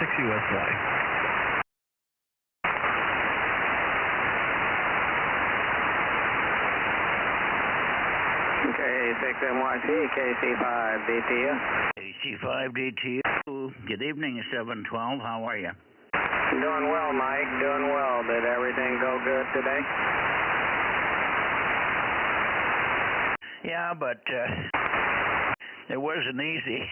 US flight. KC6NYC, KC5DTU. KC5DTU, good evening, 712, how are you? Doing well, Mike, doing well. Did everything go good today? Yeah, but it wasn't easy.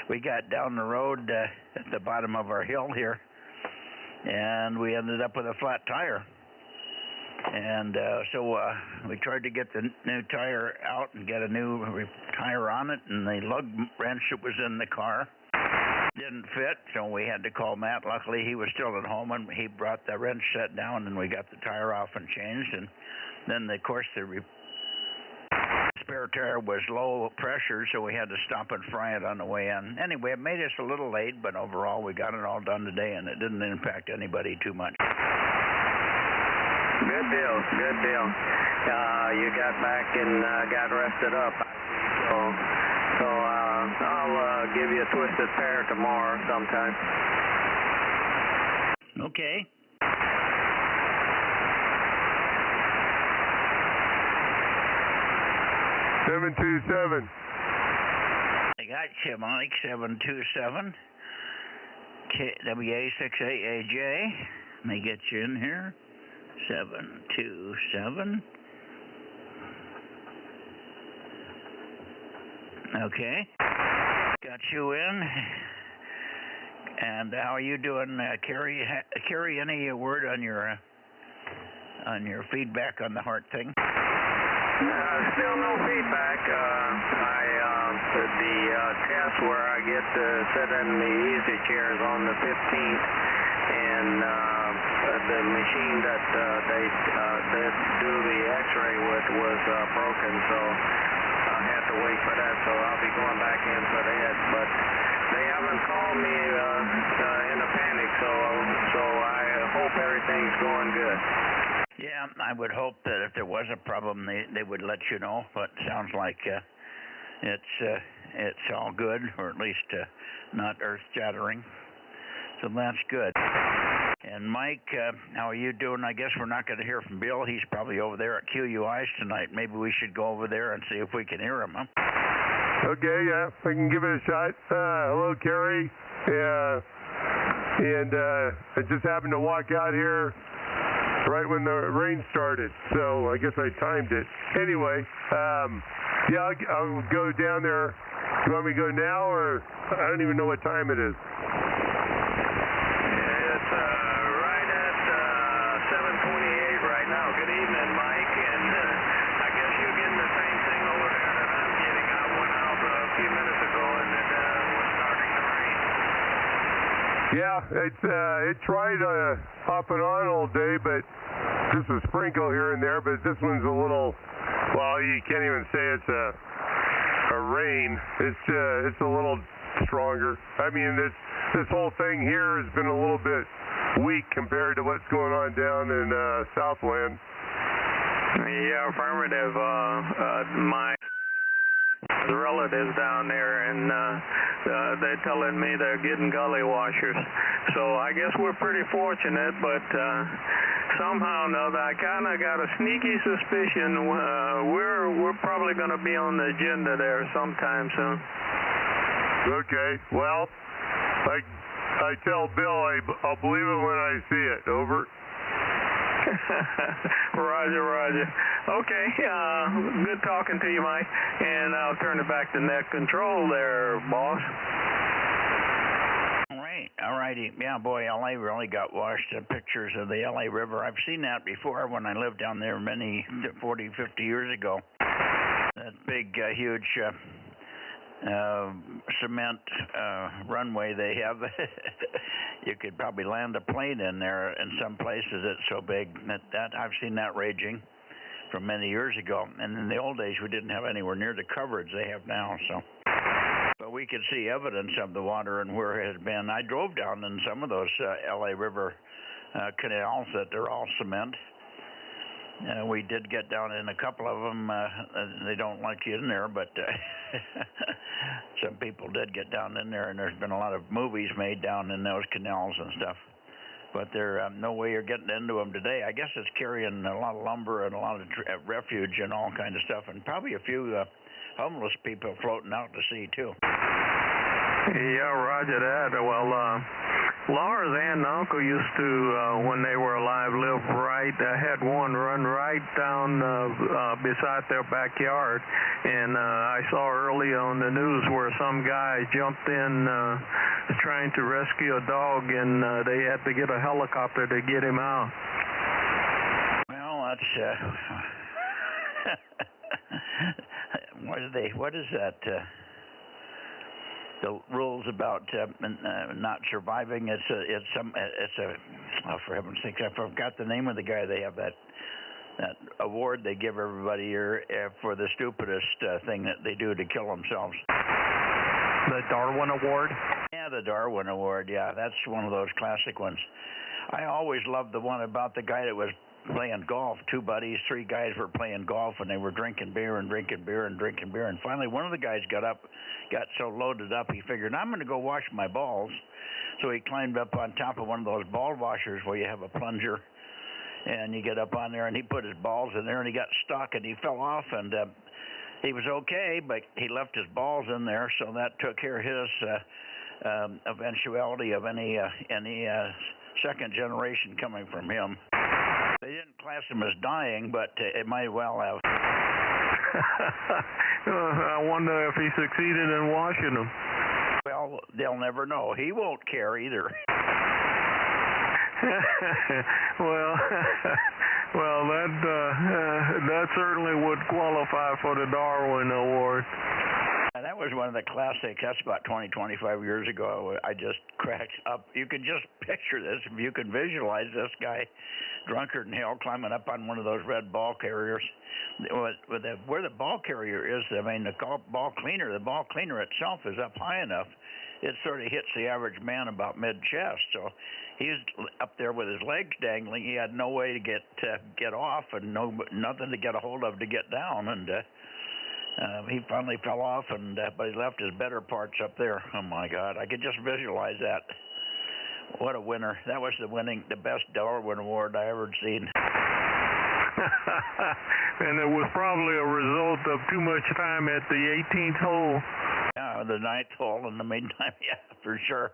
We got down the road at the bottom of our hill here, and we ended up with a flat tire. And so we tried to get the new tire out and get a new tire on it, and the lug wrench that was in the car didn't fit, so we had to call Matt. Luckily, he was still at home, and he brought the wrench set down, and we got the tire off and changed. And then, of course, the spare tire was low pressure, so we had to stop and fry it on the way in. Anyway, it made us a little late, but overall, we got it all done today, and it didn't impact anybody too much. Good deal, good deal. You got back and got rested up. So I'll give you a twisted pair tomorrow sometime. Okay. (727) I got you, Mike. 727 WA68AJ. Let me get you in here. 727. Okay. Got you in. And how are you doing, Carrie? Carrie, any word on your feedback on the heart thing? Still no feedback. The test where I get to sit in the easy chairs on the 15th, and the machine that they do the x-ray with was broken, so I had to wait for that, so I'll be going back in for that. But they haven't called me in a panic, so I hope everything's going good. Yeah, I would hope that if there was a problem, they would let you know, but it sounds like it's all good, or at least not earth-shattering. So that's good. And Mike, how are you doing? I guess we're not going to hear from Bill. He's probably over there at QUI's tonight. Maybe we should go over there and see if we can hear him, huh? Okay, yeah, I can give it a shot. Hello, Carrie. Yeah, and I just happened to walk out here right when the rain started, so I guess I timed it. Anyway, yeah, I'll go down there. You want me to go now, or I don't even know what time it is. It's right at 7:28 right now. Good evening, Mike, and I guess you're getting the same thing over there that I'm getting. I went out a few minutes ago, and it was starting to rain. Yeah, it tried off and on all day, but just a sprinkle here and there. But this one's a little, well, you can't even say it's a rain. It's a little stronger. I mean, this whole thing here has been a little bit weak compared to what's going on down in Southland. Yeah, affirmative. My relatives down there, and they're telling me they're getting gully washers. So I guess we're pretty fortunate, but somehow or another, I kind of got a sneaky suspicion we're probably going to be on the agenda there sometime soon. Okay, well, I tell Bill I'll believe it when I see it. Over. Roger, Roger. Okay, good talking to you, Mike, and I'll turn it back to net control there, boss. All righty. Yeah, boy, LA really got washed. Pictures of the LA River. I've seen that before when I lived down there 40, 50 years ago. That big, huge cement runway they have. You could probably land a plane in there. In some places, it's so big that I've seen that raging from many years ago. And in the old days, we didn't have anywhere near the coverage they have now. So, but we could see evidence of the water and where it had been. I drove down in some of those LA River canals that they're all cement. We did get down in a couple of them. They don't like you in there, but some people did get down in there, and there's been a lot of movies made down in those canals and stuff. But there's no way you're getting into them today. I guess it's carrying a lot of lumber and a lot of refuge and all kind of stuff, and probably a few homeless people floating out to sea, too. Yeah, roger that. Well, Laura's aunt and uncle used to, when they were alive, live right, had one run right down beside their backyard. And I saw early on the news where some guy jumped in trying to rescue a dog, and they had to get a helicopter to get him out. Well, that's... what is that... the rules about not surviving. Oh, for heaven's sake, I forgot the name of the guy. They have that award they give everybody here for the stupidest thing that they do to kill themselves. The Darwin Award? Yeah, the Darwin Award. Yeah, that's one of those classic ones. I always loved the one about the guy that was playing golf. Two buddies, three guys were playing golf, and they were drinking beer and drinking beer and drinking beer. And finally, one of the guys got so loaded up, he figured, I'm going to go wash my balls. So he climbed up on top of one of those ball washers where you have a plunger, and you get up on there, and he put his balls in there, and he got stuck, and he fell off, and he was okay, but he left his balls in there, so that took care of his eventuality of any second generation coming from him. They didn't class him as dying, but it might well have. I wonder if he succeeded in washing them. Well, they'll never know. He won't care either. well, that certainly would qualify for the Darwin Award. And that was one of the classics. That's about 20, 25 years ago. I just cracked up. You can just picture this. If you can visualize this guy, drunkard in hell, climbing up on one of those red ball carriers. Where the ball carrier is, I mean, the ball cleaner itself is up high enough. It sort of hits the average man about mid-chest. So he's up there with his legs dangling. He had no way to get off and nothing to get a hold of to get down. And he finally fell off, but he left his better parts up there. Oh, my God. I could just visualize that. What a winner. That was the best Darwin Award I ever seen. And it was probably a result of too much time at the 18th hole. Yeah, the 9th hole in the meantime, yeah, for sure.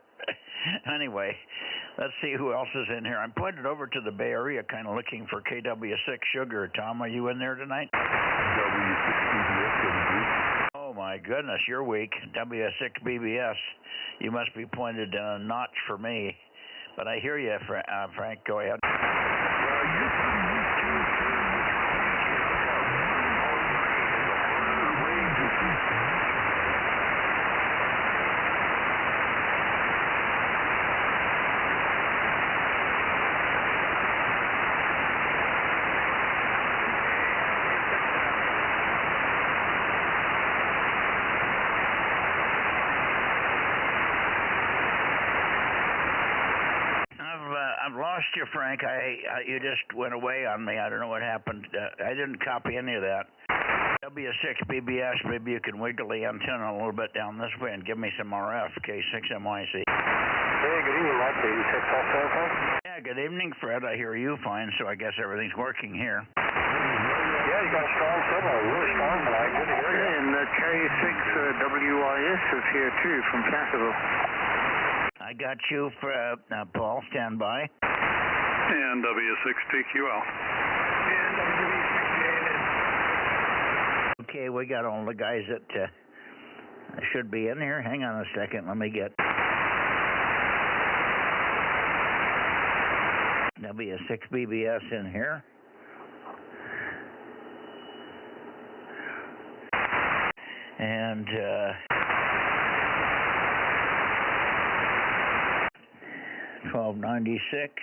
Anyway, let's see who else is in here. I'm pointed over to the Bay Area, kind of looking for KW6 Sugar. Tom, are you in there tonight? Oh, my goodness, you're weak. W6BBS. You must be pointed a notch for me. But I hear you, Frank. Go ahead. I've lost you, Frank. You just went away on me. I don't know what happened. I didn't copy any of that. W6BBS, maybe you can wiggle the antenna a little bit down this way and give me some RF, K6MYC. Hey, good evening, Mike. 86 Alpha. Yeah, good evening, Fred. I hear you fine, so I guess everything's working here. Yeah, you got a strong signal, really strong tonight. Good to hear you. And K6WIS is here, too, from Placerville. I got you, for Paul. Stand by. And W6PQL. Okay, we got all the guys that should be in here. Hang on a second. Let me get W6BBS in here. And 1296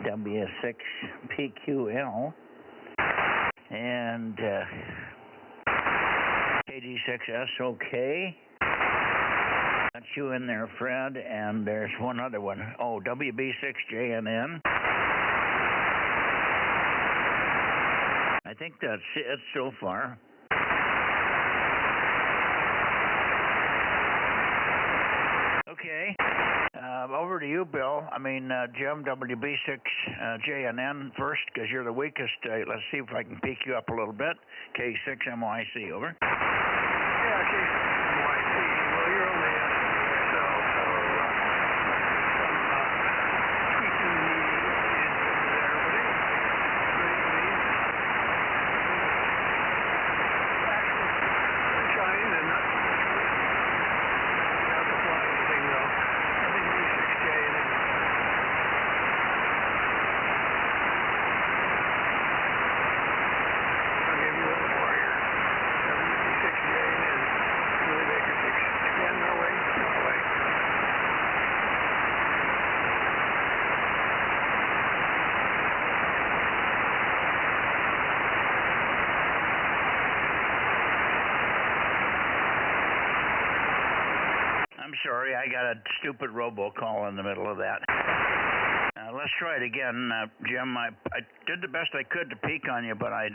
W6PQL and KD6S. Okay, got you in there, Fred. And there's one other one. Oh, WB6JNN. think that's it so far. Okay. Over to you, Bill. I mean, Jim, WB6JNN first, because you're the weakest. Let's see if I can peak you up a little bit. K6MYC, over. Yeah, K6MYC. Well, you're only asking yourself for some tweaking needed there, but anyway, actual sunshine and not to fly anything though. WB6J and then I'll give you a little more here. WB6J and then Julie Baker 6. Again, no way, no way. I'm sorry, I got a stupid robocall in the middle of that. Let's try it again, Jim. I did the best I could to peak on you, but I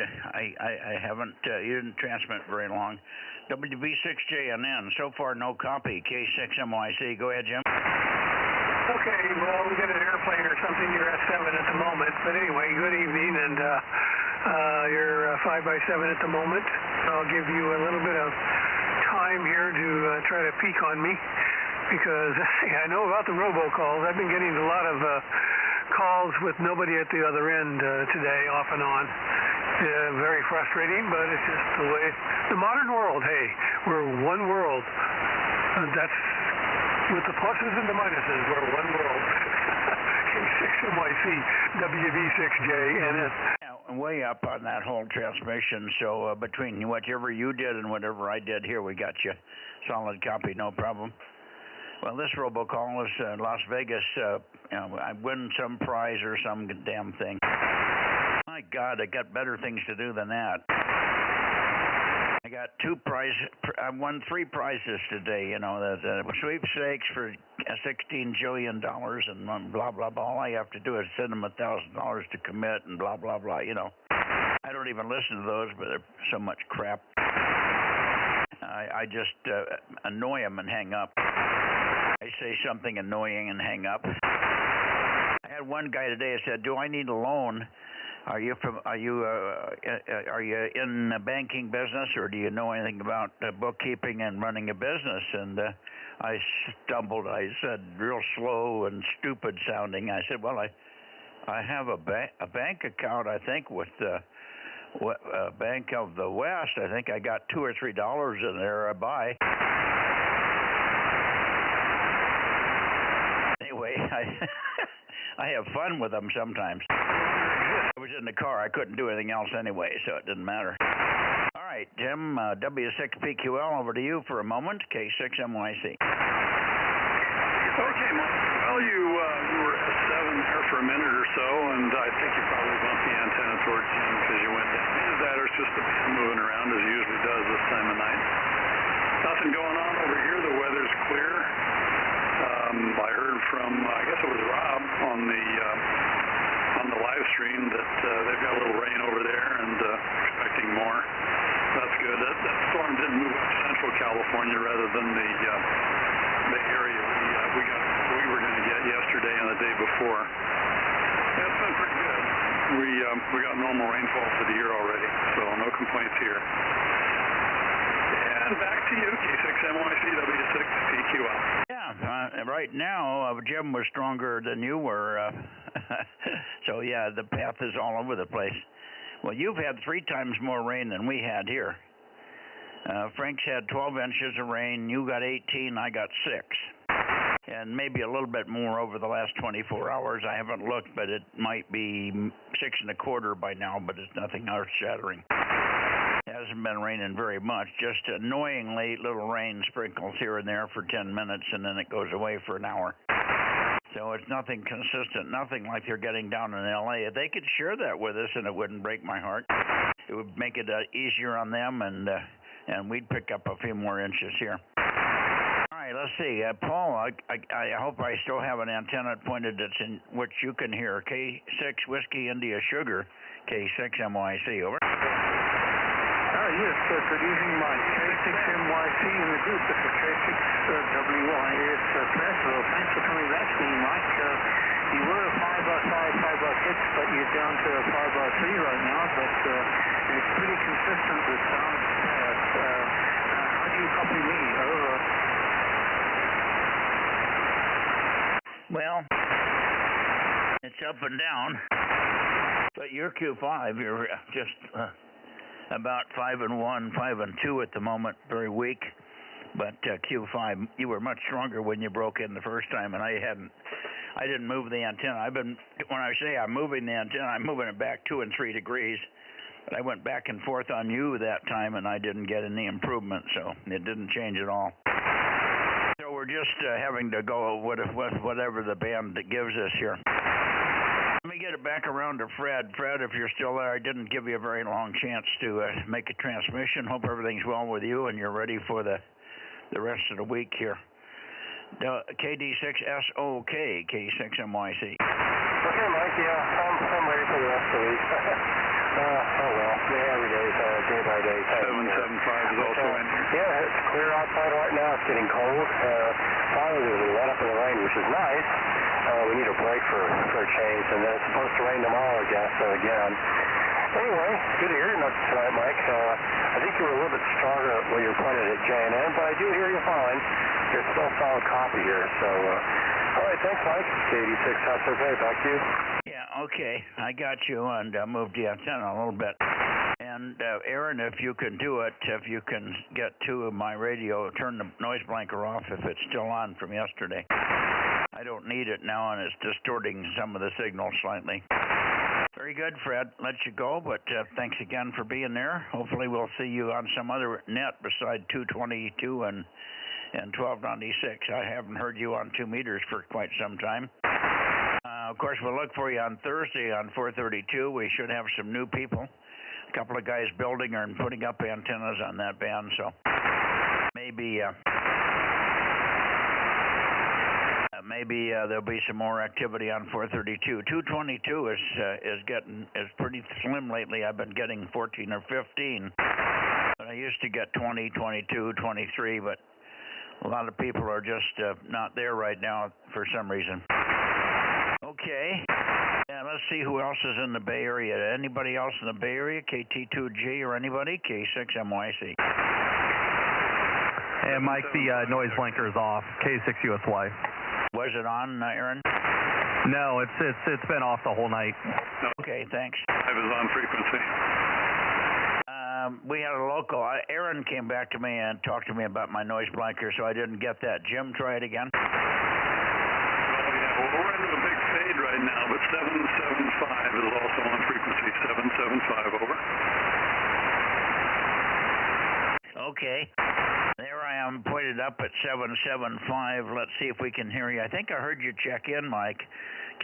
haven't. You didn't transmit very long. WB6JNN. So far, no copy. K6MYC. Go ahead, Jim. Okay, well, we got an airplane or something. You're at 7 at the moment, but anyway, good evening, and you're 5 by 7 at the moment. I'll give you a little bit of time here to try to peek on me, because I know about the robocalls. I've been getting a lot of calls with nobody at the other end today, off and on. Very frustrating, but it's just the way. The modern world, hey, we're one world. That's with the pluses and the minuses. We're one world. K6MYC, WB6JNN. Way up on that whole transmission, so between whatever you did and whatever I did here, we got you solid copy, no problem. Well, this robocall was Las Vegas. I win some prize or some damn thing. My God, I got better things to do than that. I got I won 3 prizes today. You know, the sweepstakes for $16 jillion and blah blah blah. All I have to do is send them $1,000 to commit and blah blah blah. You know, I don't even listen to those, but they're so much crap. I just annoy them and hang up. I say something annoying and hang up. I had one guy today that said, "Do I need a loan? Are you in the banking business, or do you know anything about bookkeeping and running a business?" And I stumbled. I said, real slow and stupid sounding. I said, "Well, I have a bank account. I think with Bank of the West. I think I got $2 or $3 in there. I buy." Anyway, I have fun with them sometimes. I was in the car. I couldn't do anything else anyway, so it didn't matter. All right, Jim, W6PQL, over to you for a moment. K6MYC. Okay, Mike. Well, you were at 7 there for a minute or so, and I think you probably bumped the antenna towards Jim because you went down. Either that or it's just the band moving around as it usually does this time of night. Nothing going on over here. The weather's clear. I heard from, I guess it was Rob on the live stream that they've got a little rain over there and expecting more. That's good. That storm did move up central California rather than the area we were going to get yesterday and the day before. Yeah, it's been pretty good. We got normal rainfall for the year already, so no complaints here. And back to you, K6MYC, W6PQL. Yeah, right now, Jim was stronger than you were, so yeah, the path is all over the place. Well, you've had 3 times more rain than we had here. Frank's had 12 inches of rain, you got 18, I got 6. And maybe a little bit more over the last 24 hours. I haven't looked, but it might be 6 1/4 by now, but it's nothing earth-shattering. It hasn't been raining very much, just annoyingly little rain sprinkles here and there for 10 minutes, and then it goes away for an hour. So it's nothing consistent, nothing like they're getting down in L.A. If they could share that with us, and it wouldn't break my heart. It would make it easier on them, and we'd pick up a few more inches here. All right. right, let's see. Paul, I hope I still have an antenna pointed that's in which you can hear. K6 Whiskey India Sugar, K6 MYC, over. Yes, good evening, Mike. K6MYC in the group. This is K6WY. It's Nashville. Thanks for coming back to me, Mike. You were a 5x5, 5x6, but you're down to a 5x3 right now, but it's pretty consistent with sound. How do you copy me? Over. Well, it's up and down, but your Q5, you're just about 5-1, 5-2 at the moment, very weak. But Q5, you were much stronger when you broke in the first time, and I didn't move the antenna. When I say I'm moving the antenna, I'm moving it back 2 and 3 degrees. But I went back and forth on you that time, and I didn't get any improvement, so it didn't change at all. So we're just having to go with whatever the band gives us here. Let me get it back around to Fred. Fred, if you're still there, I didn't give you a very long chance to make a transmission. Hope everything's well with you and you're ready for the rest of the week here. KD6SOK, K6MYC. Okay, Mike, yeah, I'm ready for the rest of the week. Oh well, every day, day by day. 775 is also in here. Yeah, it's clear outside right now. It's getting cold. Finally, there's a let up in the rain, which is nice. We need a break for a change, and then it's supposed to rain tomorrow, I guess, again. Anyway, good to hear you tonight, Mike. I think you were a little bit stronger when you were pointed at J&M, but I do hear you fine. You're still solid copy here, so, all right, thanks, Mike. K86, okay, back to you. Yeah, okay, I got you, and moved the antenna a little bit. And Aaron, if you can do it, if you can get to my radio, turn the noise blanker off if it's still on from yesterday. I don't need it now, and it's distorting some of the signal slightly. Very good, Fred. Let you go, but thanks again for being there. Hopefully we'll see you on some other net beside 222 and 1296. I haven't heard you on 2 meters for quite some time. Of course, we'll look for you on Thursday on 432. We should have some new people. A couple of guys building and putting up antennas on that band, so maybe there'll be some more activity on 432. 222 is pretty slim lately. I've been getting 14 or 15, but I used to get 20, 22, 23, but a lot of people are just not there right now for some reason. Okay. Yeah, let's see who else is in the Bay Area. Anybody else in the Bay Area? KT2G or anybody? K6MYC. And Mike, the noise blinker is off. K6USY. Was it on, Aaron? No, it's been off the whole night. Okay, thanks. I was on frequency. We had a local. Aaron came back to me and talked to me about my noise blanker, so I didn't get that. Jim, try it again. Well, yeah, we're into a big fade right now, but 775 is also on frequency. 775, over. Okay. There I am, pointed up at 775. Let's see if we can hear you. I think I heard you check in, Mike.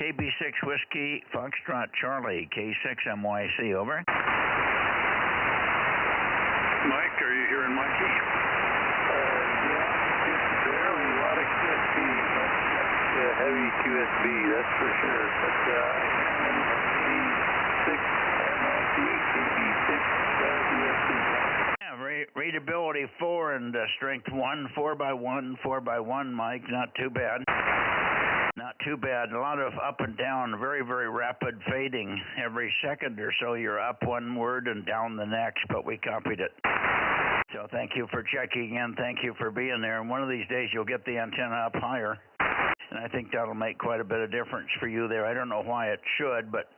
KB6 Whiskey, Foxtrot Charlie, K6MYC, over. Mike, are you hearing Mikey? Yeah, just barely a lot of QSB. That's heavy QSB, that's for sure. But Readability 4 and strength 1, 4x1, 4x1, Mike. Not too bad. Not too bad. A lot of up and down, very, very rapid fading. Every second or so you're up one word and down the next, but we copied it. So thank you for checking in. Thank you for being there. And one of these days you'll get the antenna up higher. And I think that'll make quite a bit of difference for you there. I don't know why it should, but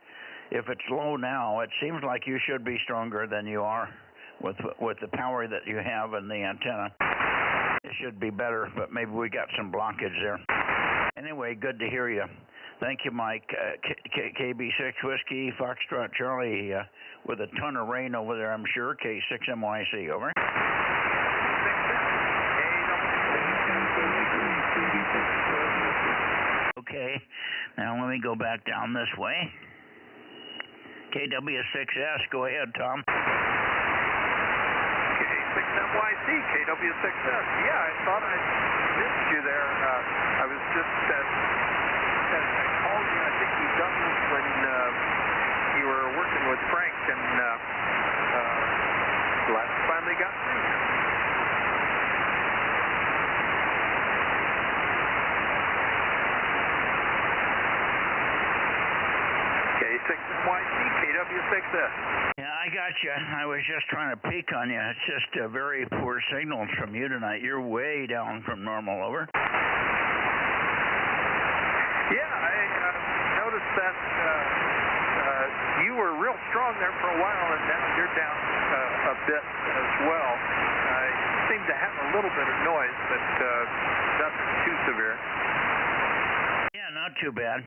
if it's low now, it seems like you should be stronger than you are with the power that you have in the antenna. It should be better, but maybe we got some blockage there. Anyway, good to hear you. Thank you, Mike. KB6 Whiskey, Foxtrot Charlie, with a ton of rain over there, I'm sure. K6MYC, over. Okay, now let me go back down this way. KW6S, go ahead, Tom. K6MYC, KW6S. Yeah, I thought I missed you there. I was just, I called you, I think you done this when you were working with Frank, and finally got through. K6NYC, KW6S. Yeah, I got you. I was just trying to peek on you. It's just very poor signals from you tonight. You're way down from normal, over. Yeah, I noticed that you were real strong there for a while, and now you're down a bit as well. I seem to have a little bit of noise, but nothing too severe. Yeah, not too bad.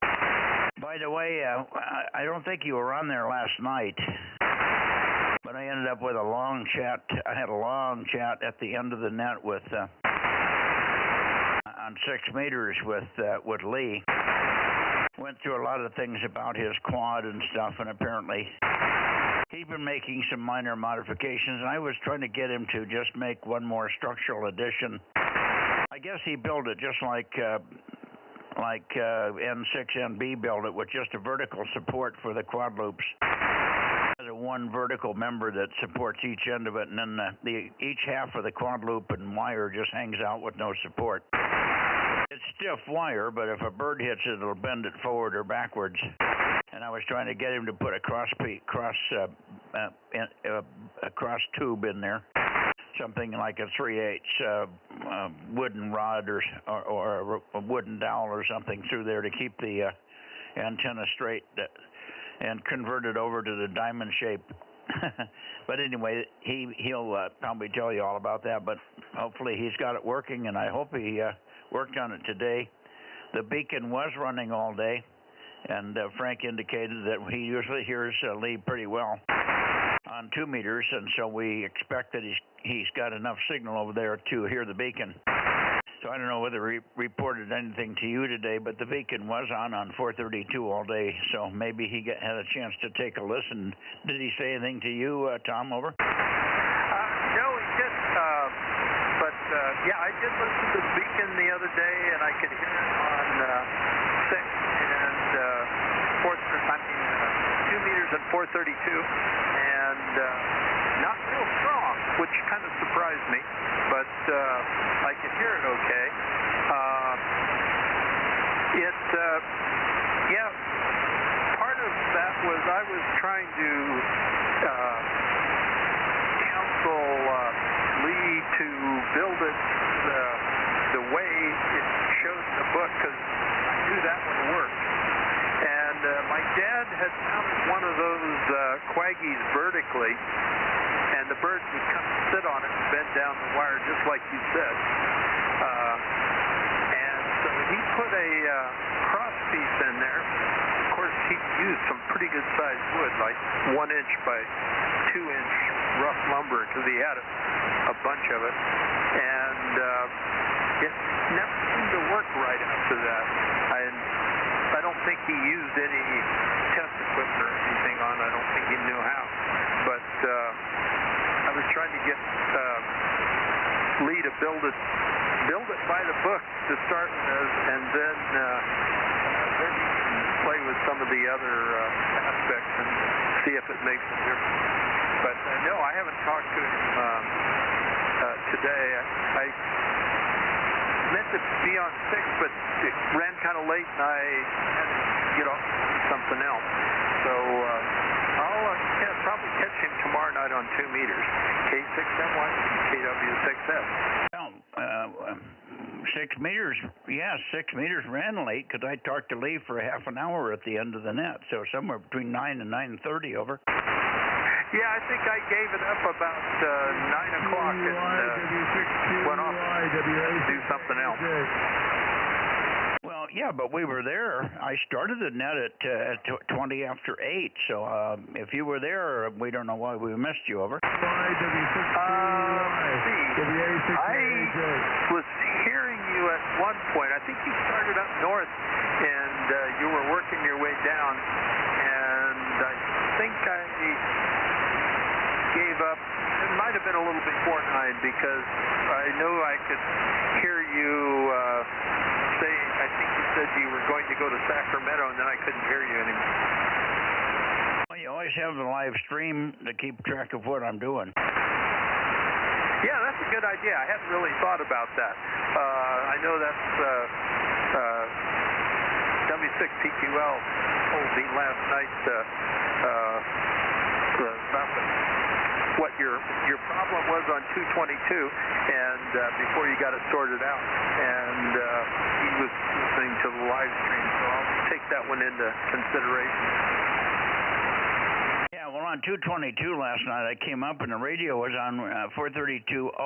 By the way, I don't think you were on there last night, but I ended up with a long chat. I had a long chat at the end of the net with on 6 meters with Lee. Went through a lot of things about his quad and stuff, and apparently he'd been making some minor modifications, and I was trying to get him to just make one more structural addition. I guess he built it just like N6NB built it, with just a vertical support for the quad loops. There's one vertical member that supports each end of it, and then each half of the quad loop and wire just hangs out with no support. It's stiff wire, but if a bird hits it, it'll bend it forward or backwards. And I was trying to get him to put a cross tube in there, something like a 3/8 wooden rod or a wooden dowel or something through there to keep the antenna straight, and convert it over to the diamond shape. But anyway, he'll probably tell you all about that, but hopefully he's got it working, and I hope he worked on it today. The beacon was running all day, and Frank indicated that he usually hears Lee pretty well on 2 meters, and so we expect that he's got enough signal over there to hear the beacon. So I don't know whether he reported anything to you today, but the beacon was on 432 all day, so maybe he had a chance to take a listen. Did he say anything to you, Tom, over? No, he didn't. But yeah, I did listen to the beacon the other day, and I could hear it on 6 and 2 meters and 432, and not real strong, which kind of surprised me, but I could hear it okay. Yeah, part of that was I was trying to counsel Lee to build it the way it shows in the book, because I knew that would work. And my dad had mounted one of those quaggies vertically, and the birds would come and sit on it and bend down the wire just like you said. And so he put a cross piece in there. Of course, he used some pretty good sized wood, like 1 inch by 2 inch rough lumber, because he had a bunch of it. And it never seemed to work right after that. I don't think he used any test equipment or anything on it. I don't think he knew how. But I was trying to get Lee to build it by the book to start with, and then he can play with some of the other aspects and see if it makes a difference. But no, I haven't talked to him today. I meant to be on 6, but it ran kind of late, and I had to get off something else. So I'll probably catch him tomorrow night on 2 meters. K6NYC, KW6S. Well, 6 meters, yeah, 6 meters ran late, because I talked to Lee for half an hour at the end of the net, so somewhere between 9 and 9:30, over. Yeah, I think I gave it up about 9 o'clock and went off to do something else. Well, yeah, but we were there. I started the net at 20 after 8, so if you were there, we don't know why we missed you, over. I was hearing you at one point. I think you started up north, and you were working your way down, and I think I gave up. It might have been a little little before 9 because I know I could hear you say, I think you said you were going to go to Sacramento, and then I couldn't hear you anymore. Well, you always have the live stream to keep track of what I'm doing. Yeah, that's a good idea. I hadn't really thought about that. I know that's W6TQL told me last night about what your problem was on 222, and before you got it sorted out, and he was listening to the live stream, so I'll take that one into consideration. Yeah, well, on 222 last night, I came up and the radio was on 432.010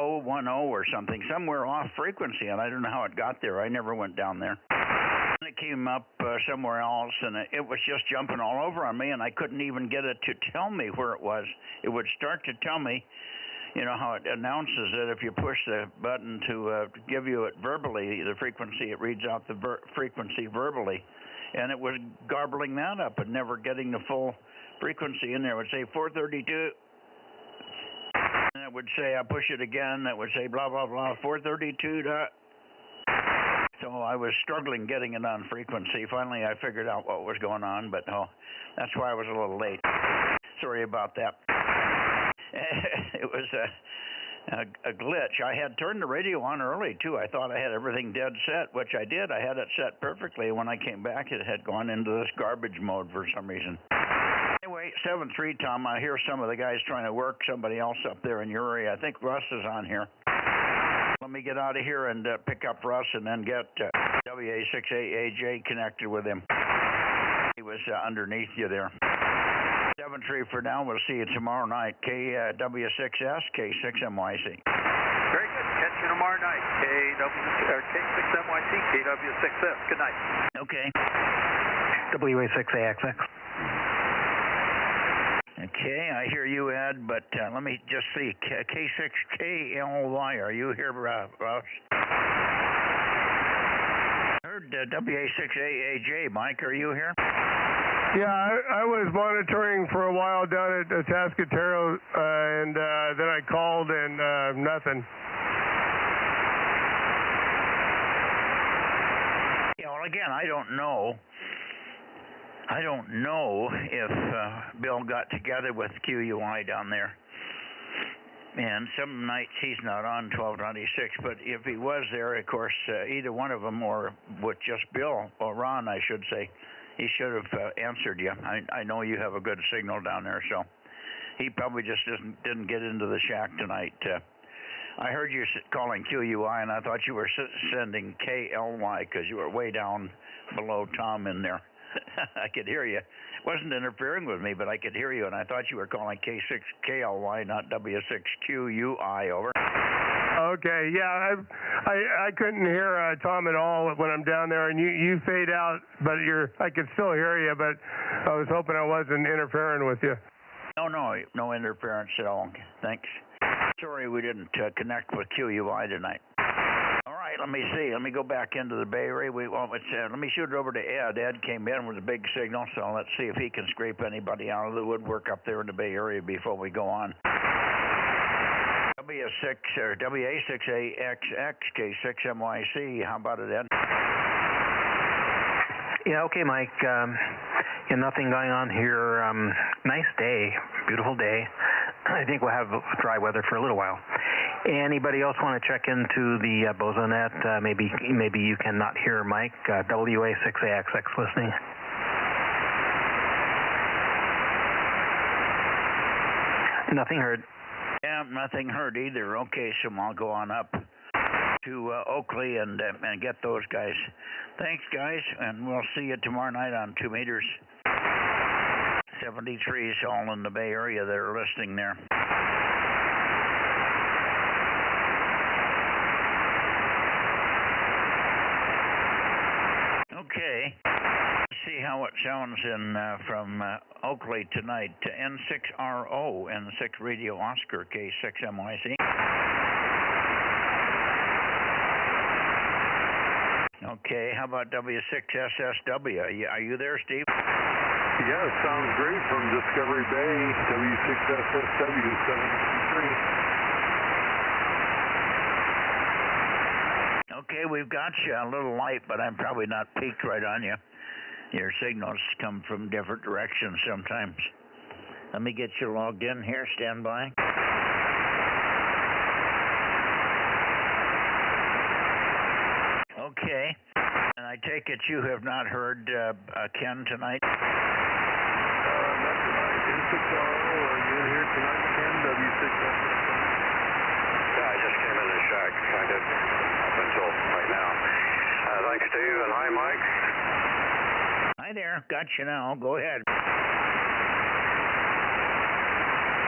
or something, somewhere off frequency, and I don't know how it got there. I never went down there. And it came up somewhere else, and it was just jumping all over on me, and I couldn't even get it to tell me where it was. It would start to tell me, you know, how it announces that if you push the button to give you it verbally, the frequency, it reads out the frequency verbally. And it was garbling that up and never getting the full frequency in there. It would say 432, and it would say, I push it again, that would say blah, blah, blah, 432. So I was struggling getting it on frequency. Finally, I figured out what was going on, but that's why I was a little late. Sorry about that. It was a glitch. I had turned the radio on early, too. I thought I had everything dead set, which I did. I had it set perfectly. When I came back, it had gone into this garbage mode for some reason. Anyway, 7-3, Tom, I hear some of the guys trying to work somebody else up there in your area. I think Russ is on here. Let me get out of here and pick up Russ and then get WA6AAJ connected with him. He was underneath you there. 7-3 for now. We'll see you tomorrow night. KW6S, K6MYC. Very good. Catch you tomorrow night. K6MYC, KW6S. Good night. Okay. WA6AXX. Okay, I hear you, Ed, but let me just see. K6KLY, are you here, Ross? I heard WA6AAJ. Mike, are you here? Yeah, I was monitoring for a while down at Atascadero, and then I called and nothing. Yeah, well, again, I don't know. I don't know if Bill got together with QUI down there. And some nights he's not on 1296, but if he was there, of course, either one of them or with just Bill, or Ron, I should say, he should have answered you. I know you have a good signal down there, so he probably just didn't get into the shack tonight. I heard you calling QUI, and I thought you were sending KLY because you were way down below Tom in there. I could hear you. It wasn't interfering with me, but I could hear you, and I thought you were calling K6KLY, not W6QUI, over. Okay, yeah, I couldn't hear Tom at all when I'm down there, and you fade out, but I could still hear you, but I was hoping I wasn't interfering with you. No interference at all. Thanks. Sorry we didn't connect with QUI tonight. All right, let me see. Let me go back into the Bay Area. Let me shoot it over to Ed. Ed came in with a big signal, so let's see if he can scrape anybody out of the woodwork up there in the Bay Area before we go on. W6 or WA6AXX, K6MYC. How about it, Ed? Yeah, okay, Mike. Yeah, nothing going on here. Nice day, beautiful day. I think we'll have dry weather for a little while. Anybody else want to check into the Bozo Net? Maybe you cannot hear Mike. WA6AXX listening. Nothing heard. Yeah, nothing heard either. Okay, so I'll go on up to Oakley and get those guys. Thanks, guys, and we'll see you tomorrow night on 2 meters. 73s all in the Bay Area that are listening there. Okay. Let's see how it sounds from Oakley tonight. N6RO, N6 Radio Oscar, K6MYC. Okay, how about W6SSW? Are you there, Steve? Yeah, sounds great from Discovery Bay, W6SSW 753. we've got you a little light, but I'm probably not peaked right on you. Your signals come from different directions sometimes. Let me get you logged in here. Stand by. Okay. And I take it you have not heard Ken tonight? Not tonight. N6RO, are you in here tonight, Ken? W6SSM? Yeah, I just came in the shack. I did up until right now. Thanks, Steve, and hi, Mike. Hi there. Got you now. Go ahead.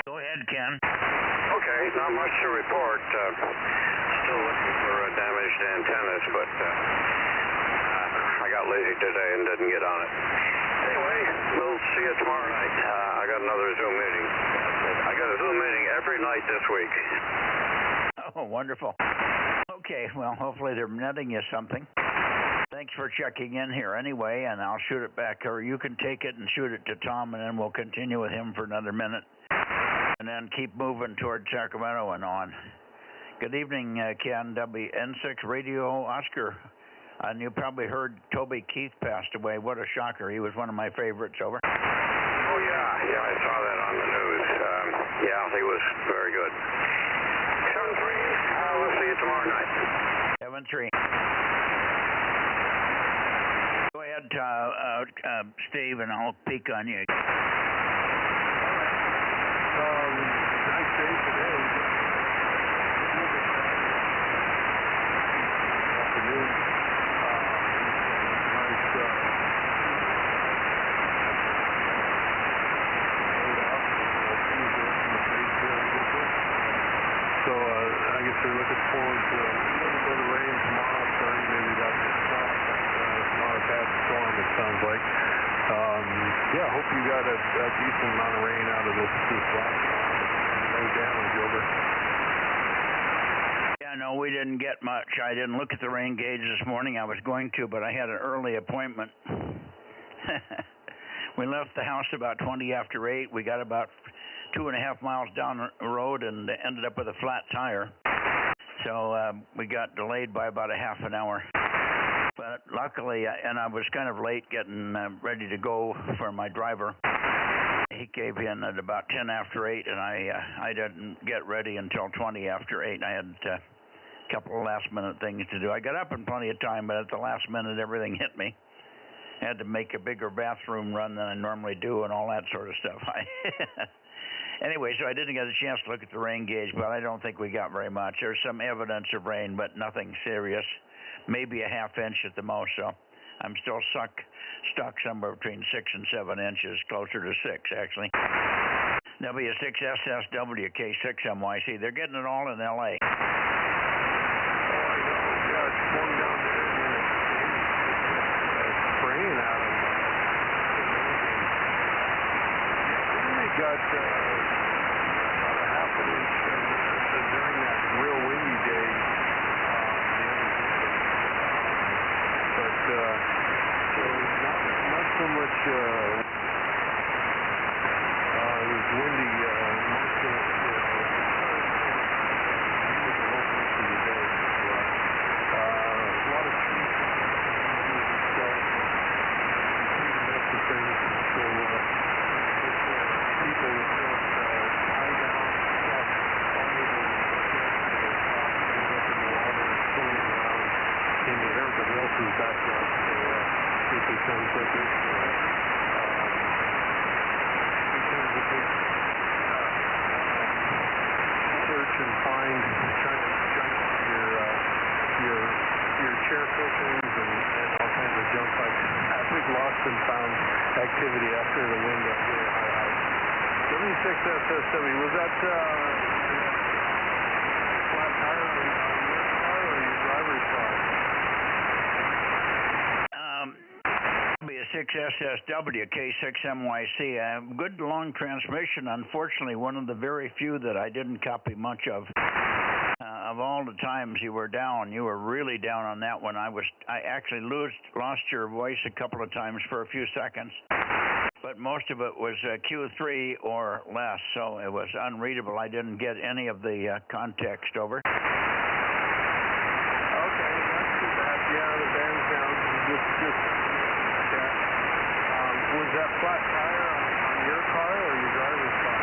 Go ahead, Ken. Okay, not much to report. Still looking for damaged antennas, but I got lazy today and didn't get on it. Anyway, we'll see you tomorrow night. I got another Zoom meeting. I got a Zoom meeting every night this week. Oh, wonderful. Okay, well, hopefully they're netting you something. Thanks for checking in here anyway, and I'll shoot it back, or you can take it and shoot it to Tom, and then we'll continue with him for another minute, and then keep moving toward Sacramento and on. Good evening, Ken, N6 Radio Oscar. And you probably heard Toby Keith passed away. What a shocker. He was one of my favorites, over. Oh, yeah, I saw that on the news. Yeah, he was very good. 7-3, we'll see you tomorrow night. 7-3. Go ahead, Steve, and I'll peek on you. Nice day today. Afternoon. So I guess we're looking forward to a little bit of rain tomorrow, starting maybe about 6 o'clock. Not a bad storm, it sounds like. Yeah, hope you got a decent amount of rain out of this last storm. No damage, over. Yeah, no, we didn't get much. I didn't look at the rain gauge this morning. I was going to, but I had an early appointment. We left the house about 20 after 8. We got about 2.5 miles down the road and ended up with a flat tire. So we got delayed by about a half an hour. But luckily, and I was kind of late getting ready to go for my driver. He came in at about 10 after 8, and I didn't get ready until 20 after 8. I had a couple of last-minute things to do. I got up in plenty of time, but at the last minute, everything hit me. I had to make a bigger bathroom run than I normally do and all that sort of stuff. Anyway, so I didn't get a chance to look at the rain gauge, but I don't think we got very much. There's some evidence of rain, but nothing serious. Maybe a half inch at the most, so I'm still stuck somewhere between 6 and 7 inches, closer to 6, actually. W6SSW, K6MYC. They're getting it all in L.A. Oh, I know. Yeah, it's flowing down there. It's spraying out of the mountain. We got about a half an inch during that real windy day. But not so much. It was windy most of it. A lot of trees. People would just hide out all over the up in the water, swimming around into everybody else's backyard. So it becomes a big search and find, trying to your chair cushions and all kinds of junk. I think lost and found activity after the wind got really high. W6SSW, was that flat tire on your car or your driver's car? Be a 6SSW, K6MYC. Good long transmission. Unfortunately, one of the very few that I didn't copy much of. Of all the times you were down, you were really down on that one. I actually lost your voice a couple of times for a few seconds, but most of it was Q3 or less, so it was unreadable. I didn't get any of the context, over. Okay, that's Yeah, the band's down. Just yeah. Was that flat tire on your car or your driver's car?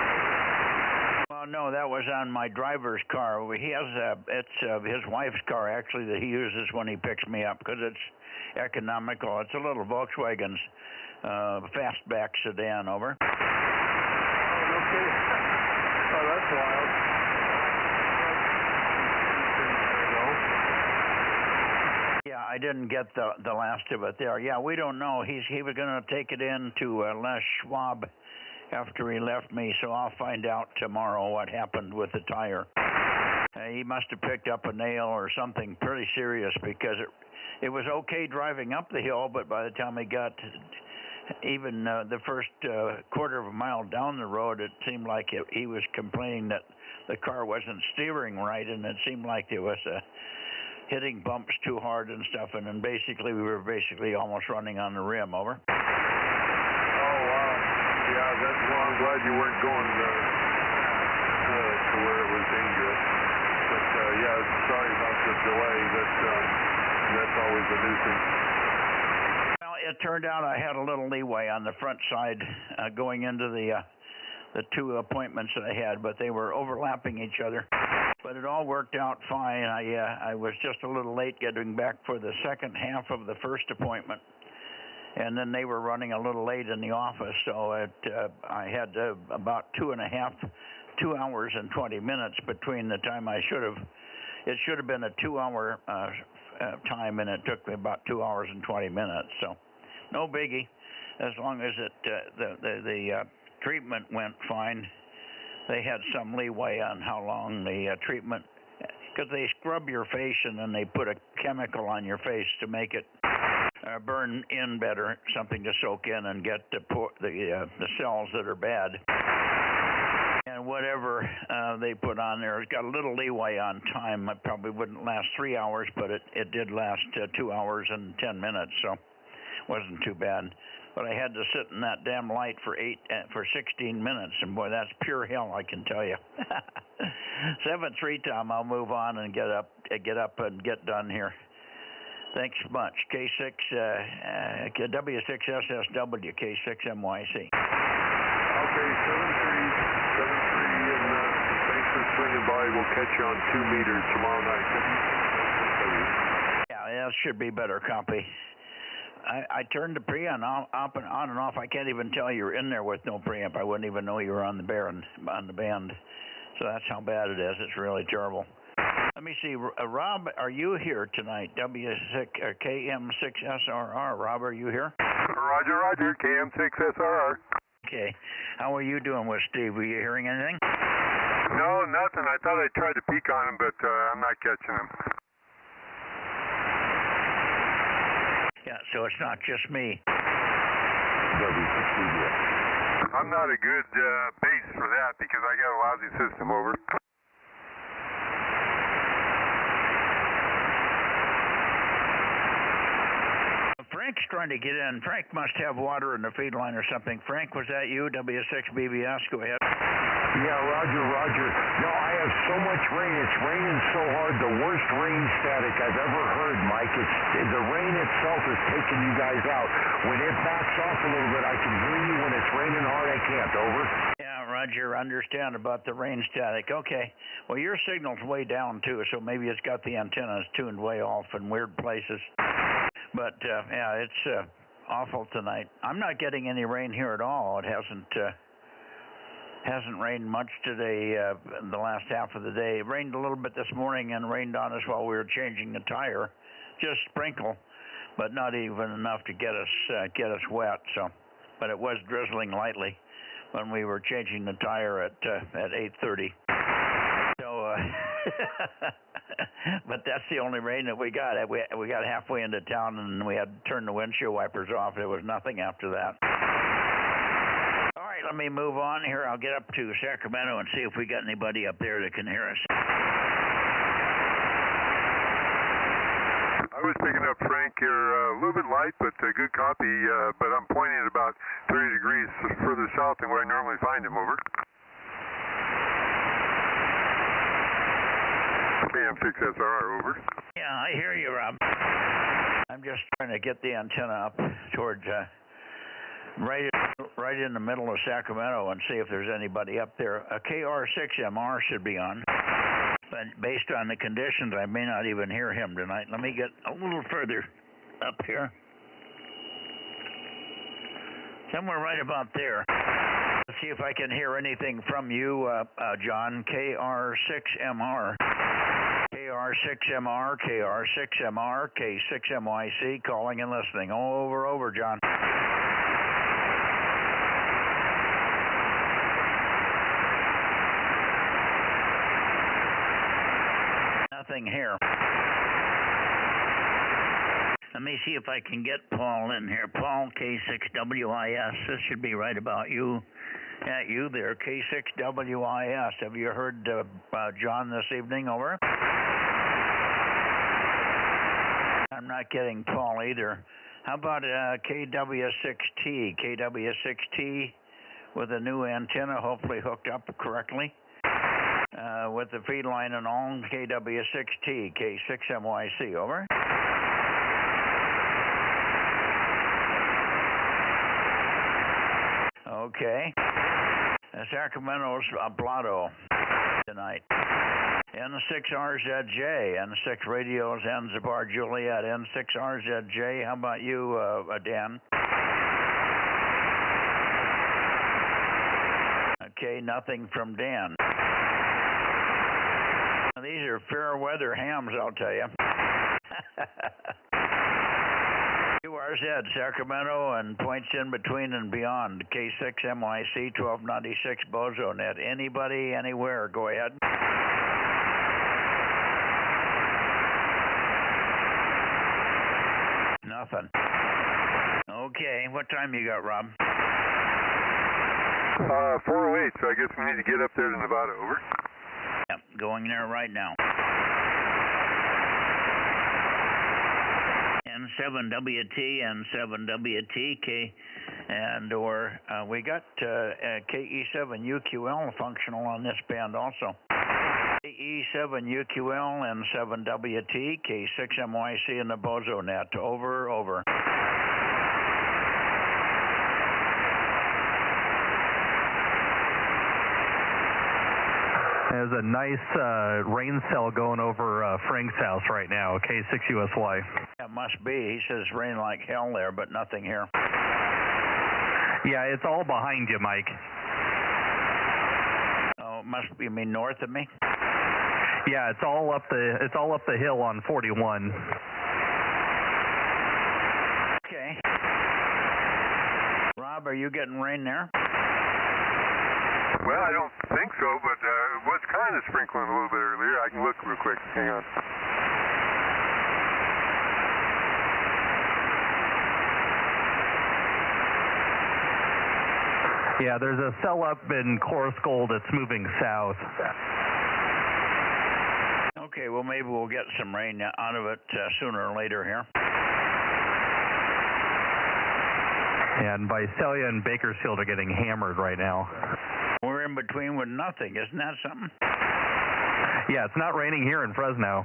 Well, no, that was on my driver's car. He has it's his wife's car actually that he uses when he picks me up because it's economical. It's a little Volkswagen's fastback sedan. Over. Oh, no kidding. Oh, that's wild. Yeah, I didn't get the last of it there. Yeah, we don't know. He was going to take it in to Les Schwab after he left me, so I'll find out tomorrow what happened with the tire. He must have picked up a nail or something pretty serious because it was okay driving up the hill, but by the time he got even the first quarter of a mile down the road, it seemed like he was complaining that the car wasn't steering right, and it seemed like there was hitting bumps too hard and stuff, and then we were almost running on the rim. Over. Oh, wow. Yeah, well, I'm glad you weren't going to where it was dangerous. But, yeah, sorry about the delay. That's always a nuisance. Well, it turned out I had a little leeway on the front side going into the two appointments that I had, but they were overlapping each other. But it all worked out fine. I was just a little late getting back for the second half of the first appointment, and then they were running a little late in the office, so I had about 2 hours and 20 minutes between the time it should have been a 2-hour time, and it took me about 2 hours and 20 minutes, so no biggie, as long as the treatment went fine. They had some leeway on how long the treatment, because they scrub your face and then they put a chemical on your face to make it burn in better, something to soak in and get the cells that are bad. And whatever they put on there, it's got a little leeway on time. It probably wouldn't last 3 hours, but it did last 2 hours and 10 minutes, so it wasn't too bad. But I had to sit in that damn light for 16 minutes, and boy, that's pure hell, I can tell you. 7-3, Tom. I'll move on and get up and get done here. Thanks much. K6 W6SSW K6MYC. Okay, 7-3, and thanks for swinging by. We'll catch you on 2 meters tomorrow night. Yeah, that should be better copy. I turned the preamp on and off. I can't even tell you're in there with no preamp. I wouldn't even know you were on the band. So that's how bad it is. It's really terrible. Let me see. Rob, are you here tonight? KM6SRR. Rob, are you here? Roger. KM6SRR. Okay. How are you doing with Steve? Were you hearing anything? No, nothing. I thought I tried to peek on him, but I'm not catching him. Yeah, so it's not just me. I'm not a good base for that because I got a lousy system. Over. Frank's trying to get in. Frank must have water in the feed line or something. Frank, was that you? W6BBS, go ahead. Yeah, Roger. No, I have so much rain. It's raining so hard. The worst rain static I've ever heard, Mike. The rain itself is taking you guys out. When it backs off a little bit, I can hear you. When it's raining hard, I can't. Over. Yeah, Roger, understand about the rain static. Okay. Well, your signal's way down, too, so maybe it's got the antennas tuned way off in weird places. But, yeah, it's awful tonight. I'm not getting any rain here at all. It hasn't rained much today, the last half of the day. It rained a little bit this morning and rained on us while we were changing the tire. Just sprinkle, but not even enough to get us wet. So, but it was drizzling lightly when we were changing the tire at 8:30. So, but that's the only rain that we got. We got halfway into town and we had to turn the windshield wipers off. There was nothing after that. All right, let me move on here. I'll get up to Sacramento and see if we got anybody up there that can hear us. I was picking up, Frank. You're a little bit light, but a good copy. But I'm pointing at about 30 degrees further south than where I normally find him. Over. Okay, N6SR, over. Yeah, I hear you, Rob. I'm just trying to get the antenna up towards right in the middle of Sacramento and see if there's anybody up there. A KR6MR should be on, but based on the conditions, I may not even hear him tonight. Let me get a little further up here. Somewhere right about there. Let's see if I can hear anything from you, John. KR6MR. KR6MR, KR6MR, K6MYC, calling and listening. Over, John. Nothing here. Let me see if I can get Paul in here. Paul, K6WIS. This should be right about you. Yeah, you there, K6WIS. Have you heard John this evening? Over. I'm not getting Paul either. How about KW6T? KW6T with a new antenna, hopefully hooked up correctly. With the feed line and all, KW6T, K6MYC, over. Okay. Sacramento's Blotto tonight. N6RZJ, N6 radios, Zanzibar Juliet, N6RZJ. How about you, Dan? Okay, nothing from Dan. These are fair weather hams, I'll tell you. URZ, Sacramento, and points in between and beyond. K6MYC, 1296 Bozo Net. Anybody, anywhere, go ahead. Nothing. Okay, what time you got, Rob? 408, so I guess we need to get up there to Nevada, over. Yep, going there right now. N7WT, N7WT, we got KE7UQL functional on this band also. KE7UQL, N7WT, K6MYC in the Bozo Net. Over. There's a nice rain cell going over Frank's house right now, K6USY. It must be. He says rain like hell there, but nothing here. Yeah, it's all behind you, Mike. Oh, it must be, you mean north of me? Yeah, it's all up the hill on 41. Okay. Rob, are you getting rain there? Well, I don't think so, but it was kind of sprinkling a little bit earlier. I can look real quick. Hang on. Yeah, there's a cell up in Coarse Gold that's moving south. Okay, well, maybe we'll get some rain out of it sooner or later here. And Visalia and Bakersfield are getting hammered right now. We're in between with nothing. Isn't that something? Yeah, it's not raining here in Fresno.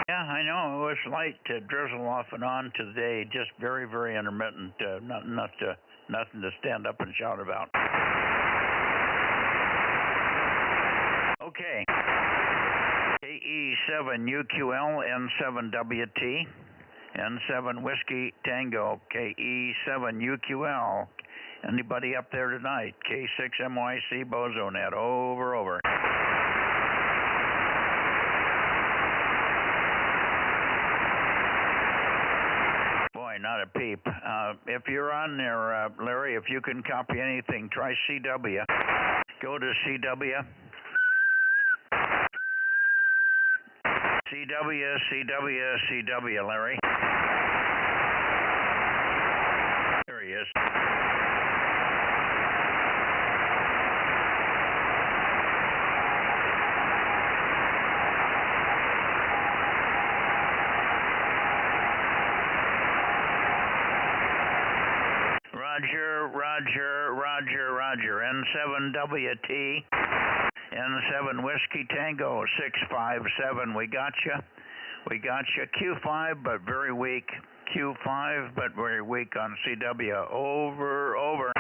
Yeah, I know. It was light drizzle off and on today. Just very, very intermittent. Nothing to stand up and shout about. Okay. KE7UQL, N7WT, N7 Whiskey Tango, KE7UQL. Anybody up there tonight? K6MYC Bozo Net. Over. Boy, not a peep. If you're on there, Larry, if you can copy anything, try CW. Go to CW. CW, Larry. There he is. Roger. N7WT. N7 Whiskey Tango 657. We got you. We got you. Q5, but very weak. Q5, but very weak on CW. Over, over.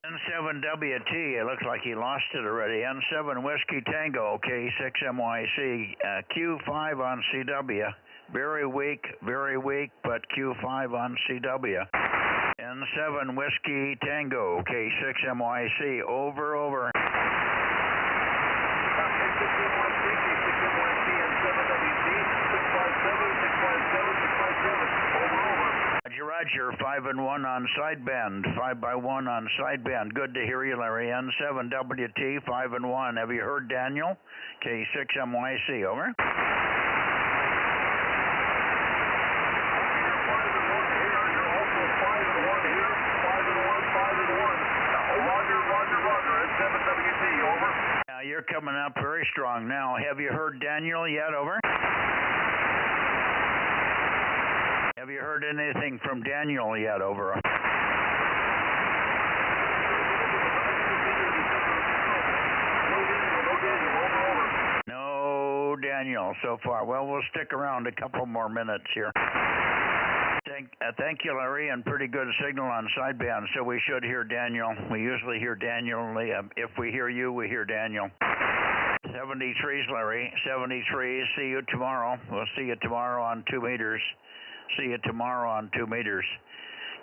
N7WT, it looks like he lost it already. N7 Whiskey Tango, K6MYC, Q5 on CW. Very weak, but Q5 on CW. N7 Whiskey Tango, K6MYC, over, over. Roger, 5 and 1 on sideband, 5 by 1 on sideband. Good to hear you, Larry. N7WT, 5 and 1. Have you heard Daniel? K6MYC, over. You're coming up very strong now. Have you heard Daniel yet? Over. Have you heard anything from Daniel yet? Over. No Daniel so far. Well, we'll stick around a couple more minutes here. Thank you, Larry, and pretty good signal on sideband, so we should hear Daniel. We usually hear Daniel. If we hear you, we hear Daniel. 73s, Larry. 73s. See you tomorrow. We'll see you tomorrow on 2 meters. See you tomorrow on 2 meters.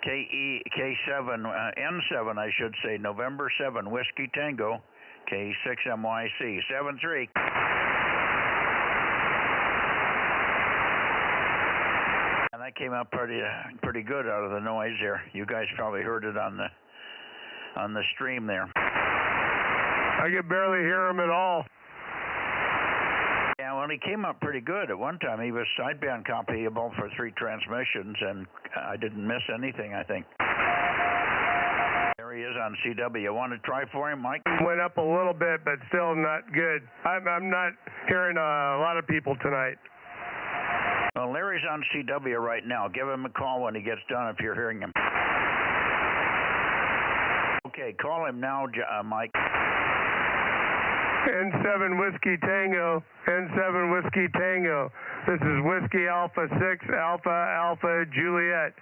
K7, N7, I should say, November 7, Whiskey Tango, K6MYC, 73. And that came up pretty good out of the noise there. You guys probably heard it on the stream there. I could barely hear him at all. Yeah, well, he came up pretty good. At one time, he was sideband compatible for 3 transmissions, and I didn't miss anything, I think. There he is on CW. You want to try for him, Mike? Went up a little bit, but still not good. I'm not hearing a lot of people tonight. Well, Larry's on CW right now. Give him a call when he gets done if you're hearing him. Okay, call him now, Mike. N7 Whiskey Tango, N7 Whiskey Tango. This is Whiskey Alpha 6 Alpha Alpha Juliet,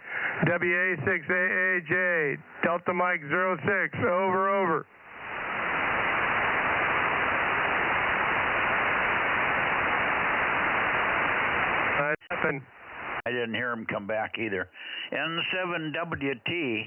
WA6AAJ, Delta Mike 06, over, over. I didn't hear him come back either. N7WT.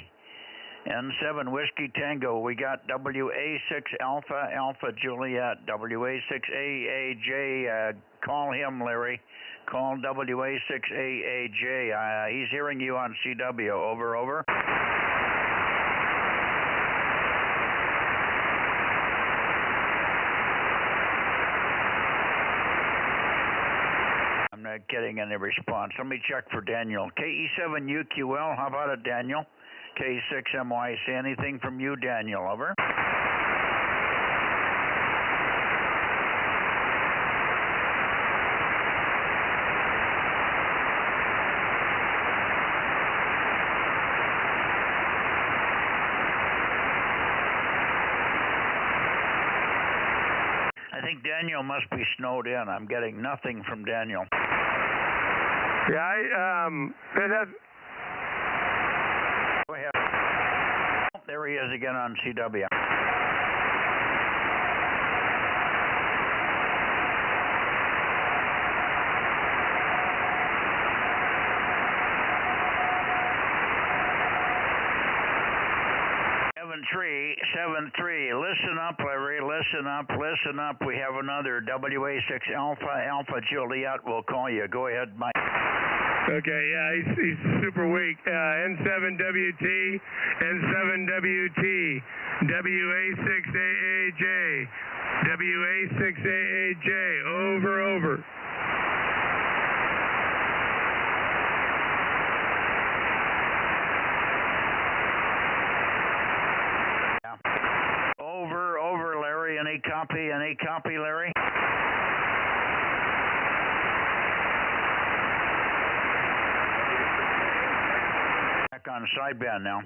N7 Whiskey Tango, we got WA6 Alpha Alpha Juliet, WA6AAJ, call him, Larry. Call WA6AAJ. He's hearing you on CW. Over, over. I'm not getting any response. Let me check for Daniel. KE7UQL, how about it, Daniel? K6MYC, anything from you, Daniel? Over. I think Daniel must be snowed in. I'm getting nothing from Daniel. Yeah, it has... Go ahead. There he is again on CW. Seven three. Listen up, Larry. Listen up. Listen up. We have another WA6 Alpha Alpha Juliet. We'll call you. Go ahead, Mike. Okay, yeah, he's super weak. N7WT, N7WT, WA6AAJ, WA6AAJ, over, over. Over, Larry. Any copy, Larry? on sideband now.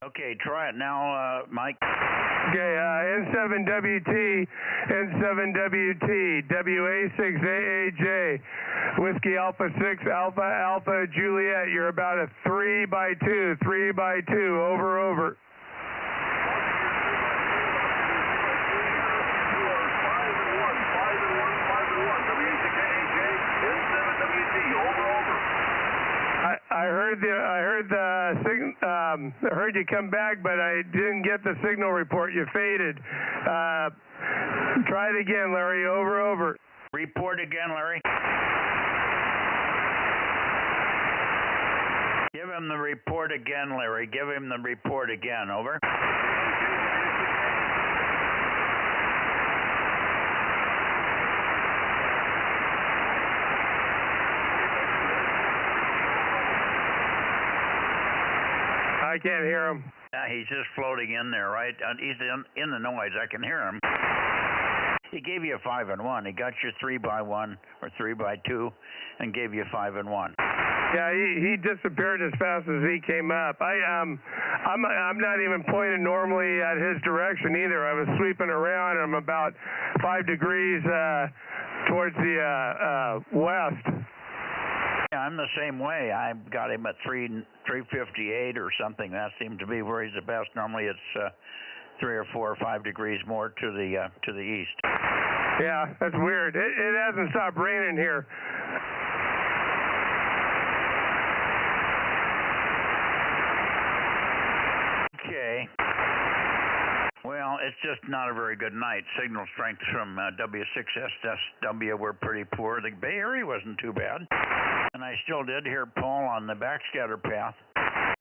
Okay, try it now, Mike. Okay, N7WT, N7WT, WA6AAJ, Whiskey Alpha 6, Alpha Alpha Juliet. You're about a 3x2, 3x2, over. I heard you come back, but I didn't get the signal report. You faded. Try it again, Larry. Over. Report again, Larry. Give him the report again, Larry. Give him the report again. Over. I can't hear him. Yeah, he's just floating in there, right? He's in the noise. I can hear him. He gave you a 5 and 1. He got you 3x1 or 3x2, and gave you 5 and 1. Yeah, he disappeared as fast as he came up. I'm not even pointed normally at his direction either. I was sweeping around. I'm about 5 degrees towards the west. Yeah, I'm the same way. I've got him at 358 or something. That seems to be where he's the best. Normally it's 3 or 4 or 5 degrees more to the east. Yeah, that's weird. It hasn't stopped raining here. Okay. Well, it's just not a very good night. Signal strength from W6SSW were pretty poor. The Bay Area wasn't too bad. And I still did hear Paul on the backscatter path.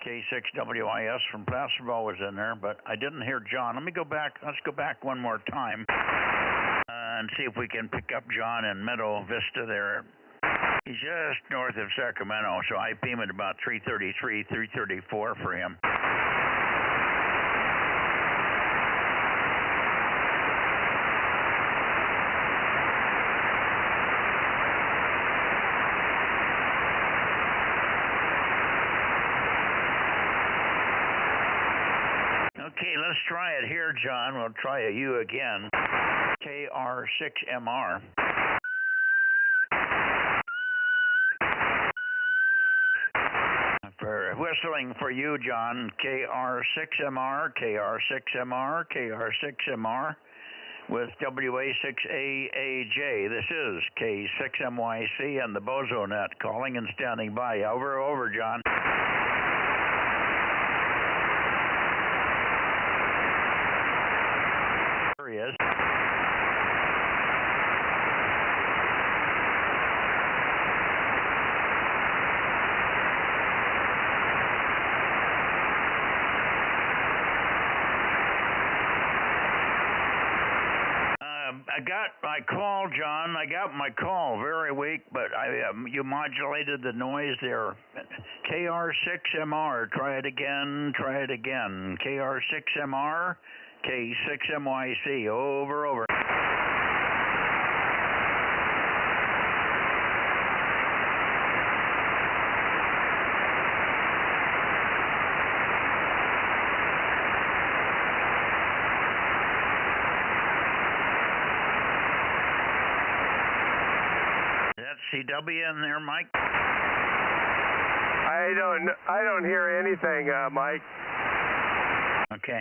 K6WIS from Placerville was in there, but I didn't hear John. Let's go back one more time and see if we can pick up John in Meadow Vista there. He's just north of Sacramento, so I beam at about 333, 334 for him. Okay, let's try it here, John. We'll try you again. KR6MR. For whistling for you, John. KR6MR, KR6MR, KR6MR with WA6AAJ. This is K6MYC and the Bozo Net calling and standing by. Over, John. There he is. I got my call, John. I got my call. Very weak, but you modulated the noise there. KR6MR. Try it again. KR6MR. K6MYC. Over. CW in there, Mike? I don't hear anything, Mike. Okay.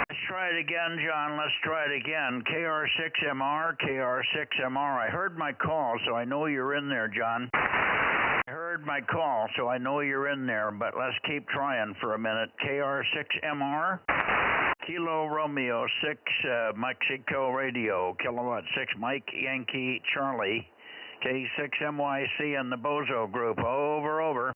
Let's try it again, John. Let's try it again. KR6MR, KR6MR. I heard my call, so I know you're in there, John. I heard my call, so I know you're in there, but let's keep trying for a minute. KR6MR, Kilo Romeo 6, Mexico Radio, Kilowatt 6, Mike Yankee Charlie, K6MYC and the Bozo Group. Over.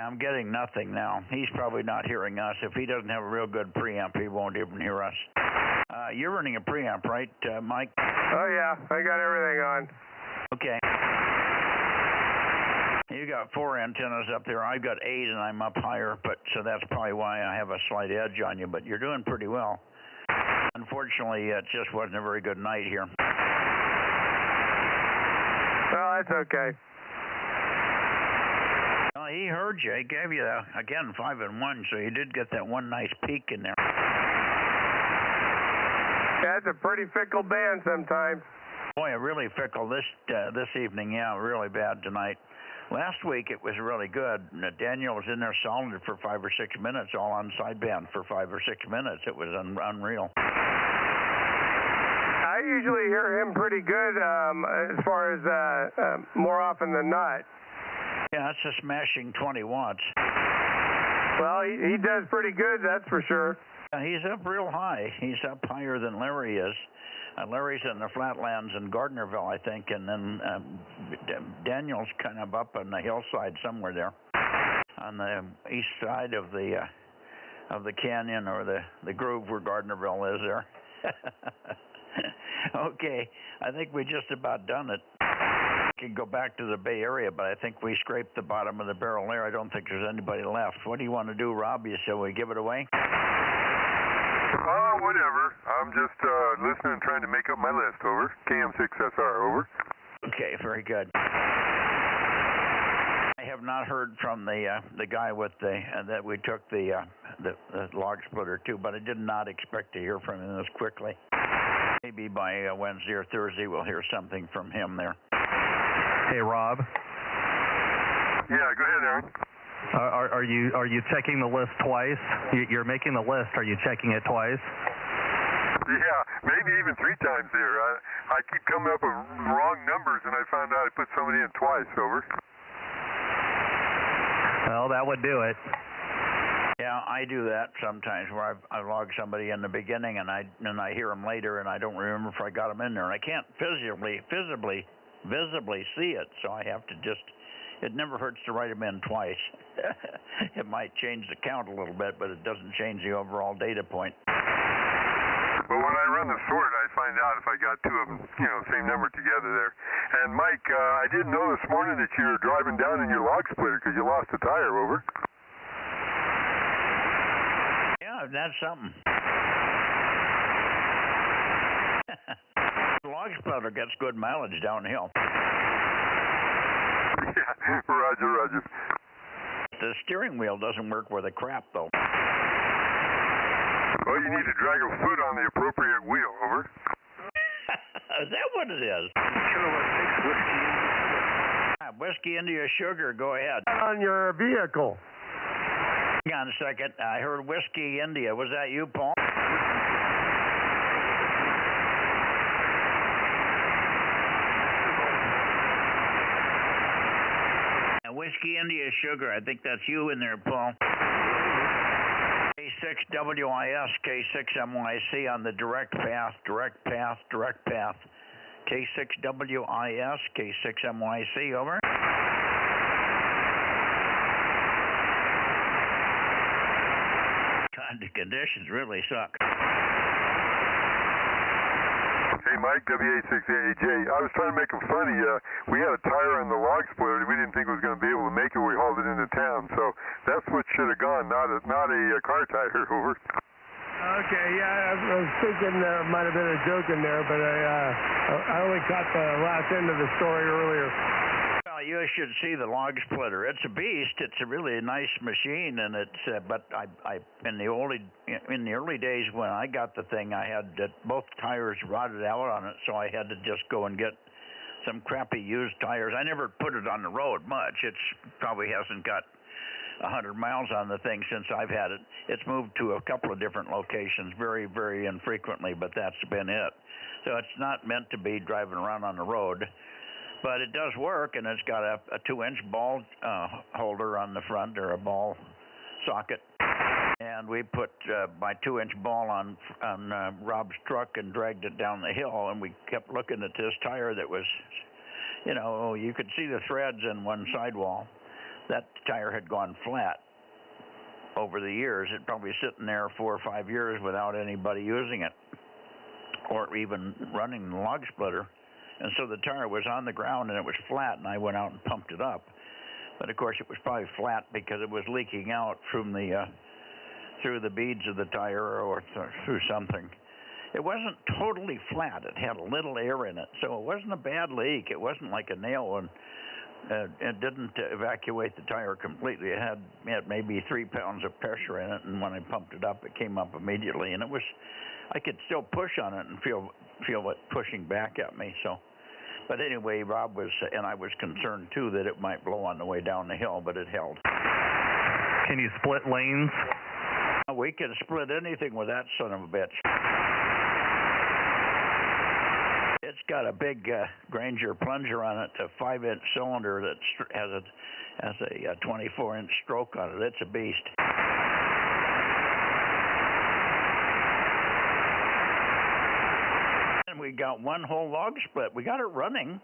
I'm getting nothing now. He's probably not hearing us. If he doesn't have a real good preamp, he won't even hear us. You're running a preamp, right, Mike? Oh, yeah. I got everything on. Okay. You got 4 antennas up there. I've got 8, and I'm up higher, so that's probably why I have a slight edge on you, but you're doing pretty well. Unfortunately, it just wasn't a very good night here. Well, that's okay. Well, he heard you. He gave you, again, 5 and 1, so you did get that one nice peak in there. That's a pretty fickle band sometimes. Boy, really fickle this evening. Yeah, really bad tonight. Last week it was really good. Daniel was in there solid for 5 or 6 minutes, all on sideband for 5 or 6 minutes. It was unreal. I usually hear him pretty good as far as more often than not. Yeah, that's a smashing 20 watts. Well, he does pretty good, that's for sure. He's up real high. He's up higher than Larry is. Larry's in the flatlands in Gardnerville, I think, and then Daniel's kind of up on the hillside somewhere there, on the east side of the canyon or the groove where Gardnerville is there. Okay, I think we just about done it. We can go back to the Bay Area, but I think we scraped the bottom of the barrel there. I don't think there's anybody left. What do you want to do, Rob? Shall we give it away? Whatever. I'm just listening and trying to make up my list, over. KM6SR, over. Okay, very good. I have not heard from the guy with that we took the log splitter to, but I did not expect to hear from him this quickly. Maybe by Wednesday or Thursday we'll hear something from him there. Hey, Rob. Yeah, go ahead, Aaron. Are you checking the list twice? You're making the list. Are you checking it twice? Yeah, maybe even 3 times there. I keep coming up with wrong numbers, and I found out I put somebody in twice, over. Well, that would do it. Yeah, I do that sometimes where I log somebody in the beginning and I hear them later and I don't remember if I got them in there. And I can't visibly see it, so I have to just. It never hurts to write them in twice. It might change the count a little bit, but it doesn't change the overall data point. Well, when I run the sort, I find out if I got 2 of them, same number together there. And Mike, I didn't know this morning that you were driving down in your log splitter because you lost a tire, over. Yeah, that's something. The log splitter gets good mileage downhill. Yeah, roger. The steering wheel doesn't work with a crap, though. Well, you need to drag a foot on the appropriate wheel, over. Is that what it is? Whiskey India Sugar, go ahead. On your vehicle. Hang on a second. I heard Whiskey India. Was that you, Paul? Whiskey India Sugar. I think that's you in there, Paul. K6WIS, K6MYC on the direct path. K6WIS, K6MYC, over. God, the conditions really suck. Hey, Mike, W86AJ. I was trying to make them funny. We had a tire in the log splitter. We didn't think it was going to be able to make it. We hauled it into town. So that's what should have gone, not a car tire, over. Okay, yeah, I was thinking there might have been a joke in there, but I only caught the last end of the story earlier. Well, you should see the log splitter. It's a beast. It's a really nice machine, and it's. But I in the early days when I got the thing, I had both tires rotted out on it, so I had to just go and get some crappy used tires. I never put it on the road much. It's probably hasn't got 100 miles on the thing since I've had it. It's moved to a couple of different locations, very, very infrequently, but that's been it. So it's not meant to be driving around on the road. But it does work, and it's got a 2-inch ball holder on the front, or a ball socket. And we put my 2-inch ball on Rob's truck and dragged it down the hill, and we kept looking at this tire that was, you could see the threads in one sidewall. that tire had gone flat over the years. It probably sitting there 4 or 5 years without anybody using it or even running the log splitter. And so the tire was on the ground and it was flat, and I went out and pumped it up. But of course it was probably flat because it was leaking out from the through the beads of the tire or through something. It wasn't totally flat. It had a little air in it, so it wasn't a bad leak. It wasn't like a nail, and it didn't evacuate the tire completely. It had maybe 3 pounds of pressure in it, and when I pumped it up, it came up immediately. And I could still push on it and feel it pushing back at me. So, but anyway, Rob was, and I was concerned too that it might blow on the way down the hill, but it held. Can you split lanes? We can split anything with that son of a bitch. It's got a big Granger plunger on it, a 5-inch cylinder that has a 24-inch stroke on it. It's a beast. And we got one whole log split. We got it running.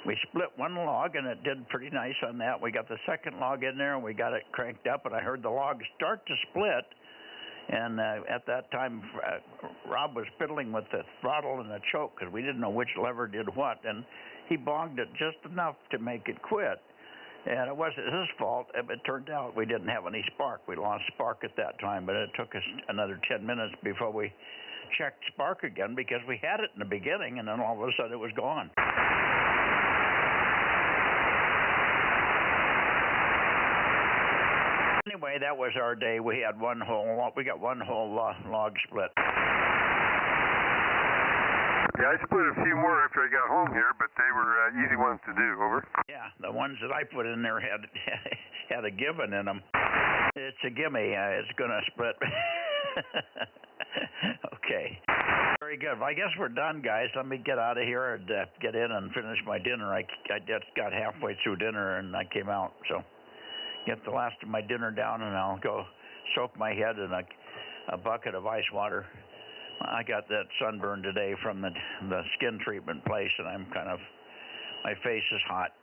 We split one log, and it did pretty nice on that. We got the second log in there, and we got it cranked up, and I heard the log start to split. And at that time, Rob was fiddling with the throttle and the choke because we didn't know which lever did what. And he bogged it just enough to make it quit. And it wasn't his fault. It turned out we didn't have any spark. We lost spark at that time, but it took us another 10 minutes before we checked spark again because we had it in the beginning, and then all of a sudden it was gone. Anyway, that was our day. We got one whole log split. Yeah, I split a few more after I got home here, but they were easy ones to do. Over. Yeah, the ones that I put in there had a given in them. It's a gimme. It's gonna split. Okay. Very good. Well, I guess we're done, guys. Let me get out of here and get in and finish my dinner. I just got halfway through dinner and I came out, so. Get the last of my dinner down, and I'll go soak my head in a bucket of ice water. I got that sunburn today from the skin treatment place, and my face is hot.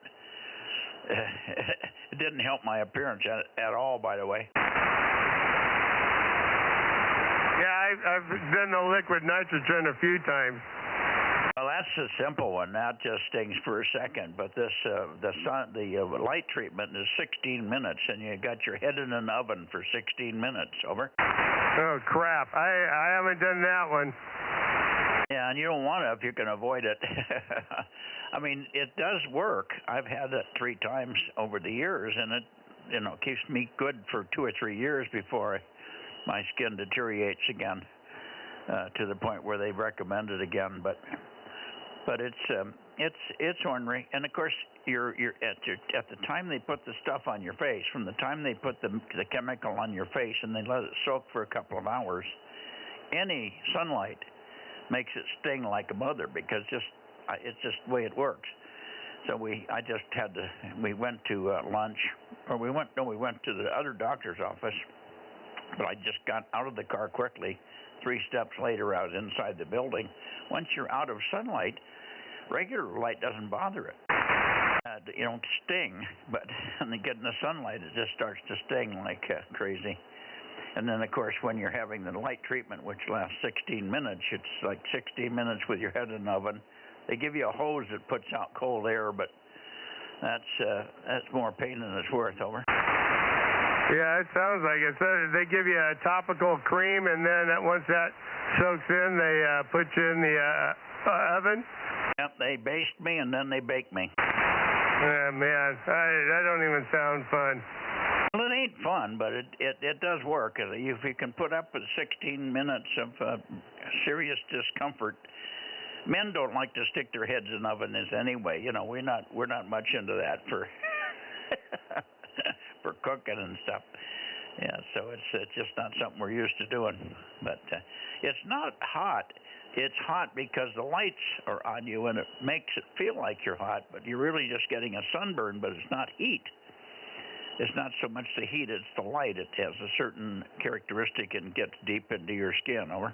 It didn't help my appearance at all, by the way. Yeah, I've done the liquid nitrogen a few times. Well, that's a simple one. That just stings for a second. But this, the light treatment is 16 minutes, and you got your head in an oven for 16 minutes. Over. Oh crap! I haven't done that one. Yeah, and you don't want to if you can avoid it. I mean, it does work. I've had it 3 times over the years, and it, keeps me good for 2 or 3 years before my skin deteriorates again to the point where they recommend it again. But it's ornery, and of course you're at the time they put the stuff on your face, from the time they put the chemical on your face and they let it soak for a couple of hours, any sunlight makes it sting like a mother because it's just the way it works. So we went to lunch, or we went to the other doctor's office, but I just got out of the car quickly. 3 steps later, I was inside the building. Once you're out of sunlight, regular light doesn't bother it. You don't sting, but when you get in the sunlight, it just starts to sting like crazy. And then, of course, when you're having the light treatment, which lasts 16 minutes, it's like 16 minutes with your head in an oven. They give you a hose that puts out cold air, but that's more pain than it's worth. Over. Yeah, it sounds like it. So they give you a topical cream, and then once that soaks in, they put you in the oven? Yep, they baste me, and then they bake me. Yeah, man, that don't even sound fun. Well, it ain't fun, but it does work. If you can put up with 16 minutes of serious discomfort, men don't like to stick their heads in ovens anyway. We're not much into that for for cooking and stuff. Yeah, so it's just not something we're used to doing. But it's not hot. It's hot because the lights are on you, and it makes it feel like you're hot, but you're really just getting a sunburn, but it's not heat. It's not so much the heat, it's the light. It has a certain characteristic and gets deep into your skin. Over.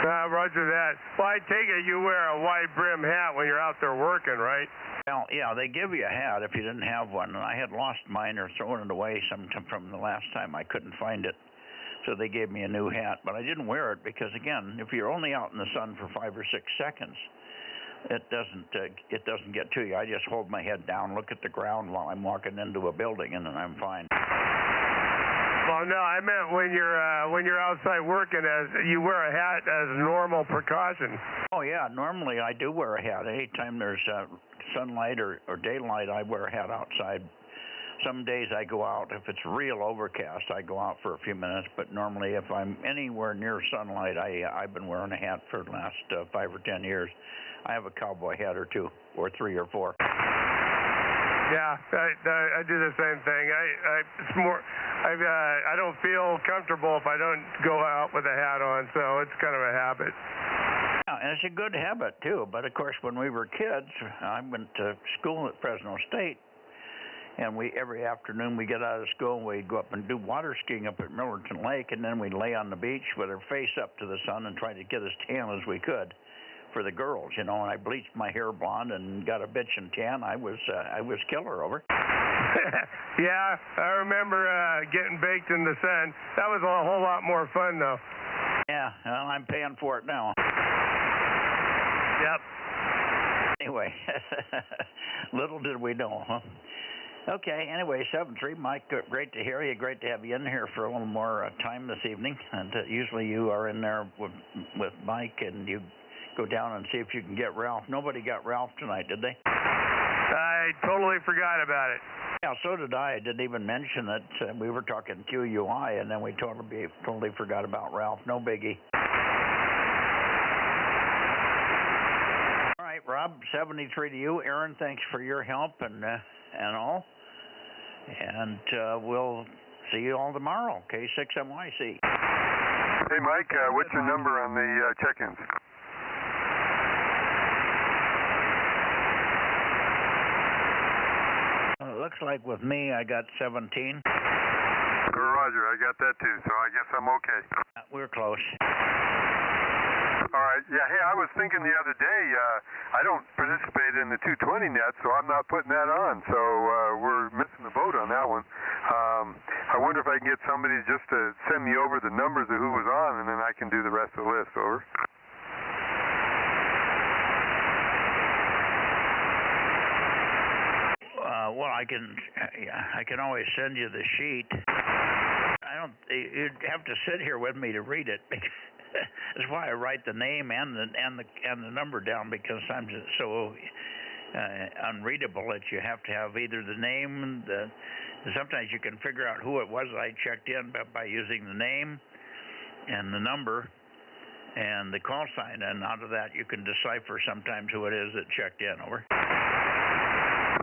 Roger that. Well, I take it you wear a wide brim hat when you're out there working, right? Well, yeah, they give you a hat if you didn't have one, and I had lost mine or thrown it away from the last time. I couldn't find it, so they gave me a new hat. But I didn't wear it because, again, if you're only out in the sun for 5 or 6 seconds, it doesn't get to you. I just hold my head down, look at the ground while I'm walking into a building, and then I'm fine. Well, no, I meant when you're outside working, as you wear a hat as a normal precaution. Oh yeah, normally I do wear a hat. Anytime there's sunlight or daylight, I wear a hat outside. Some days I go out. If it's real overcast, I go out for a few minutes. But normally, if I'm anywhere near sunlight, I've been wearing a hat for the last 5 or 10 years. I have a cowboy hat or 2 or 3 or 4. Yeah, I do the same thing. It's more. I don't feel comfortable if I don't go out with a hat on, so it's kind of a habit. Yeah, and it's a good habit too. But of course, when we were kids, I went to school at Fresno State, and every afternoon we get out of school and we'd go up and do water skiing up at Millerton Lake, and then we'd lay on the beach with our face up to the sun and try to get as tan as we could for the girls, you know. And I bleached my hair blonde and got a bitchin' tan. I was killer over. Yeah, I remember getting baked in the sun. That was a whole lot more fun, though. Yeah, well, I'm paying for it now. Yep. Anyway, little did we know, huh? Okay, anyway, 7-3, Mike, great to hear you. Great to have you in here for a little more time this evening. And usually you are in there with Mike, and you go down and see if you can get Ralph. Nobody got Ralph tonight, did they? I totally forgot about it. Yeah, so did I. I didn't even mention it. We were talking QUI, and then we totally forgot about Ralph. No biggie. All right, Rob, 73 to you. Aaron, thanks for your help and all. And we'll see you all tomorrow, K6MYC. Hey, Mike, what's your number on the check-ins? Looks like with me, I got 17. Roger, I got that too, so I guess I'm okay. We're close. All right, yeah, hey, I was thinking the other day, I don't participate in the 220 net, so I'm not putting that on, so we're missing the boat on that one. I wonder if I can get somebody just to send me over the numbers of who was on, and then I can do the rest of the list, over. Well, I can always send you the sheet. You'd have to sit here with me to read it. That's why I write the name and the number down, because sometimes it's so unreadable that you have to have either the name, sometimes you can figure out who it was I checked in by using the name and the number and the call sign, and out of that you can decipher sometimes who it is that checked in, over.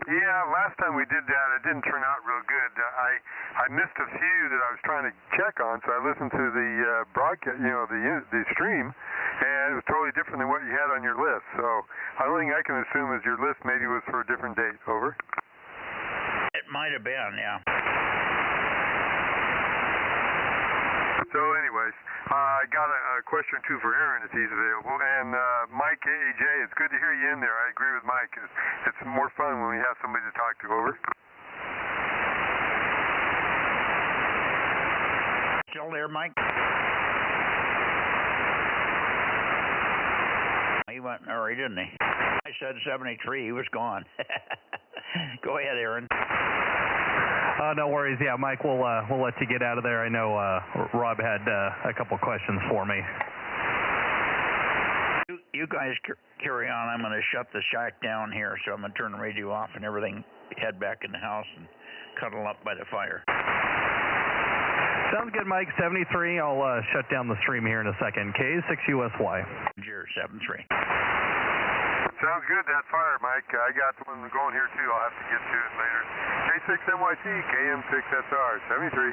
Yeah, last time we did that, it didn't turn out real good. I missed a few that I was trying to check on, so I listened to the broadcast, the stream, and it was totally different than what you had on your list. So the only thing I can assume is your list maybe was for a different date. Over. It might have been, yeah. So anyways, I got a question or two for Aaron if he's available. And Mike, AJ, it's good to hear you in there. I agree with Mike. It's more fun when we have somebody to talk to, over. Still there, Mike? He went, or he didn't he? I said 73, he was gone. Go ahead, Aaron. No worries. Yeah, Mike, we'll let you get out of there. I know Rob had a couple questions for me. You guys carry on. I'm going to shut the shack down here, so I'm going to turn the radio off and everything, head back in the house and cuddle up by the fire. Sounds good, Mike. 73. I'll shut down the stream here in a second. K6USY. 73. Sounds good, that fire, Mike. I got one going here, too. I'll have to get to it later. K6NYC, KM6SR, 73.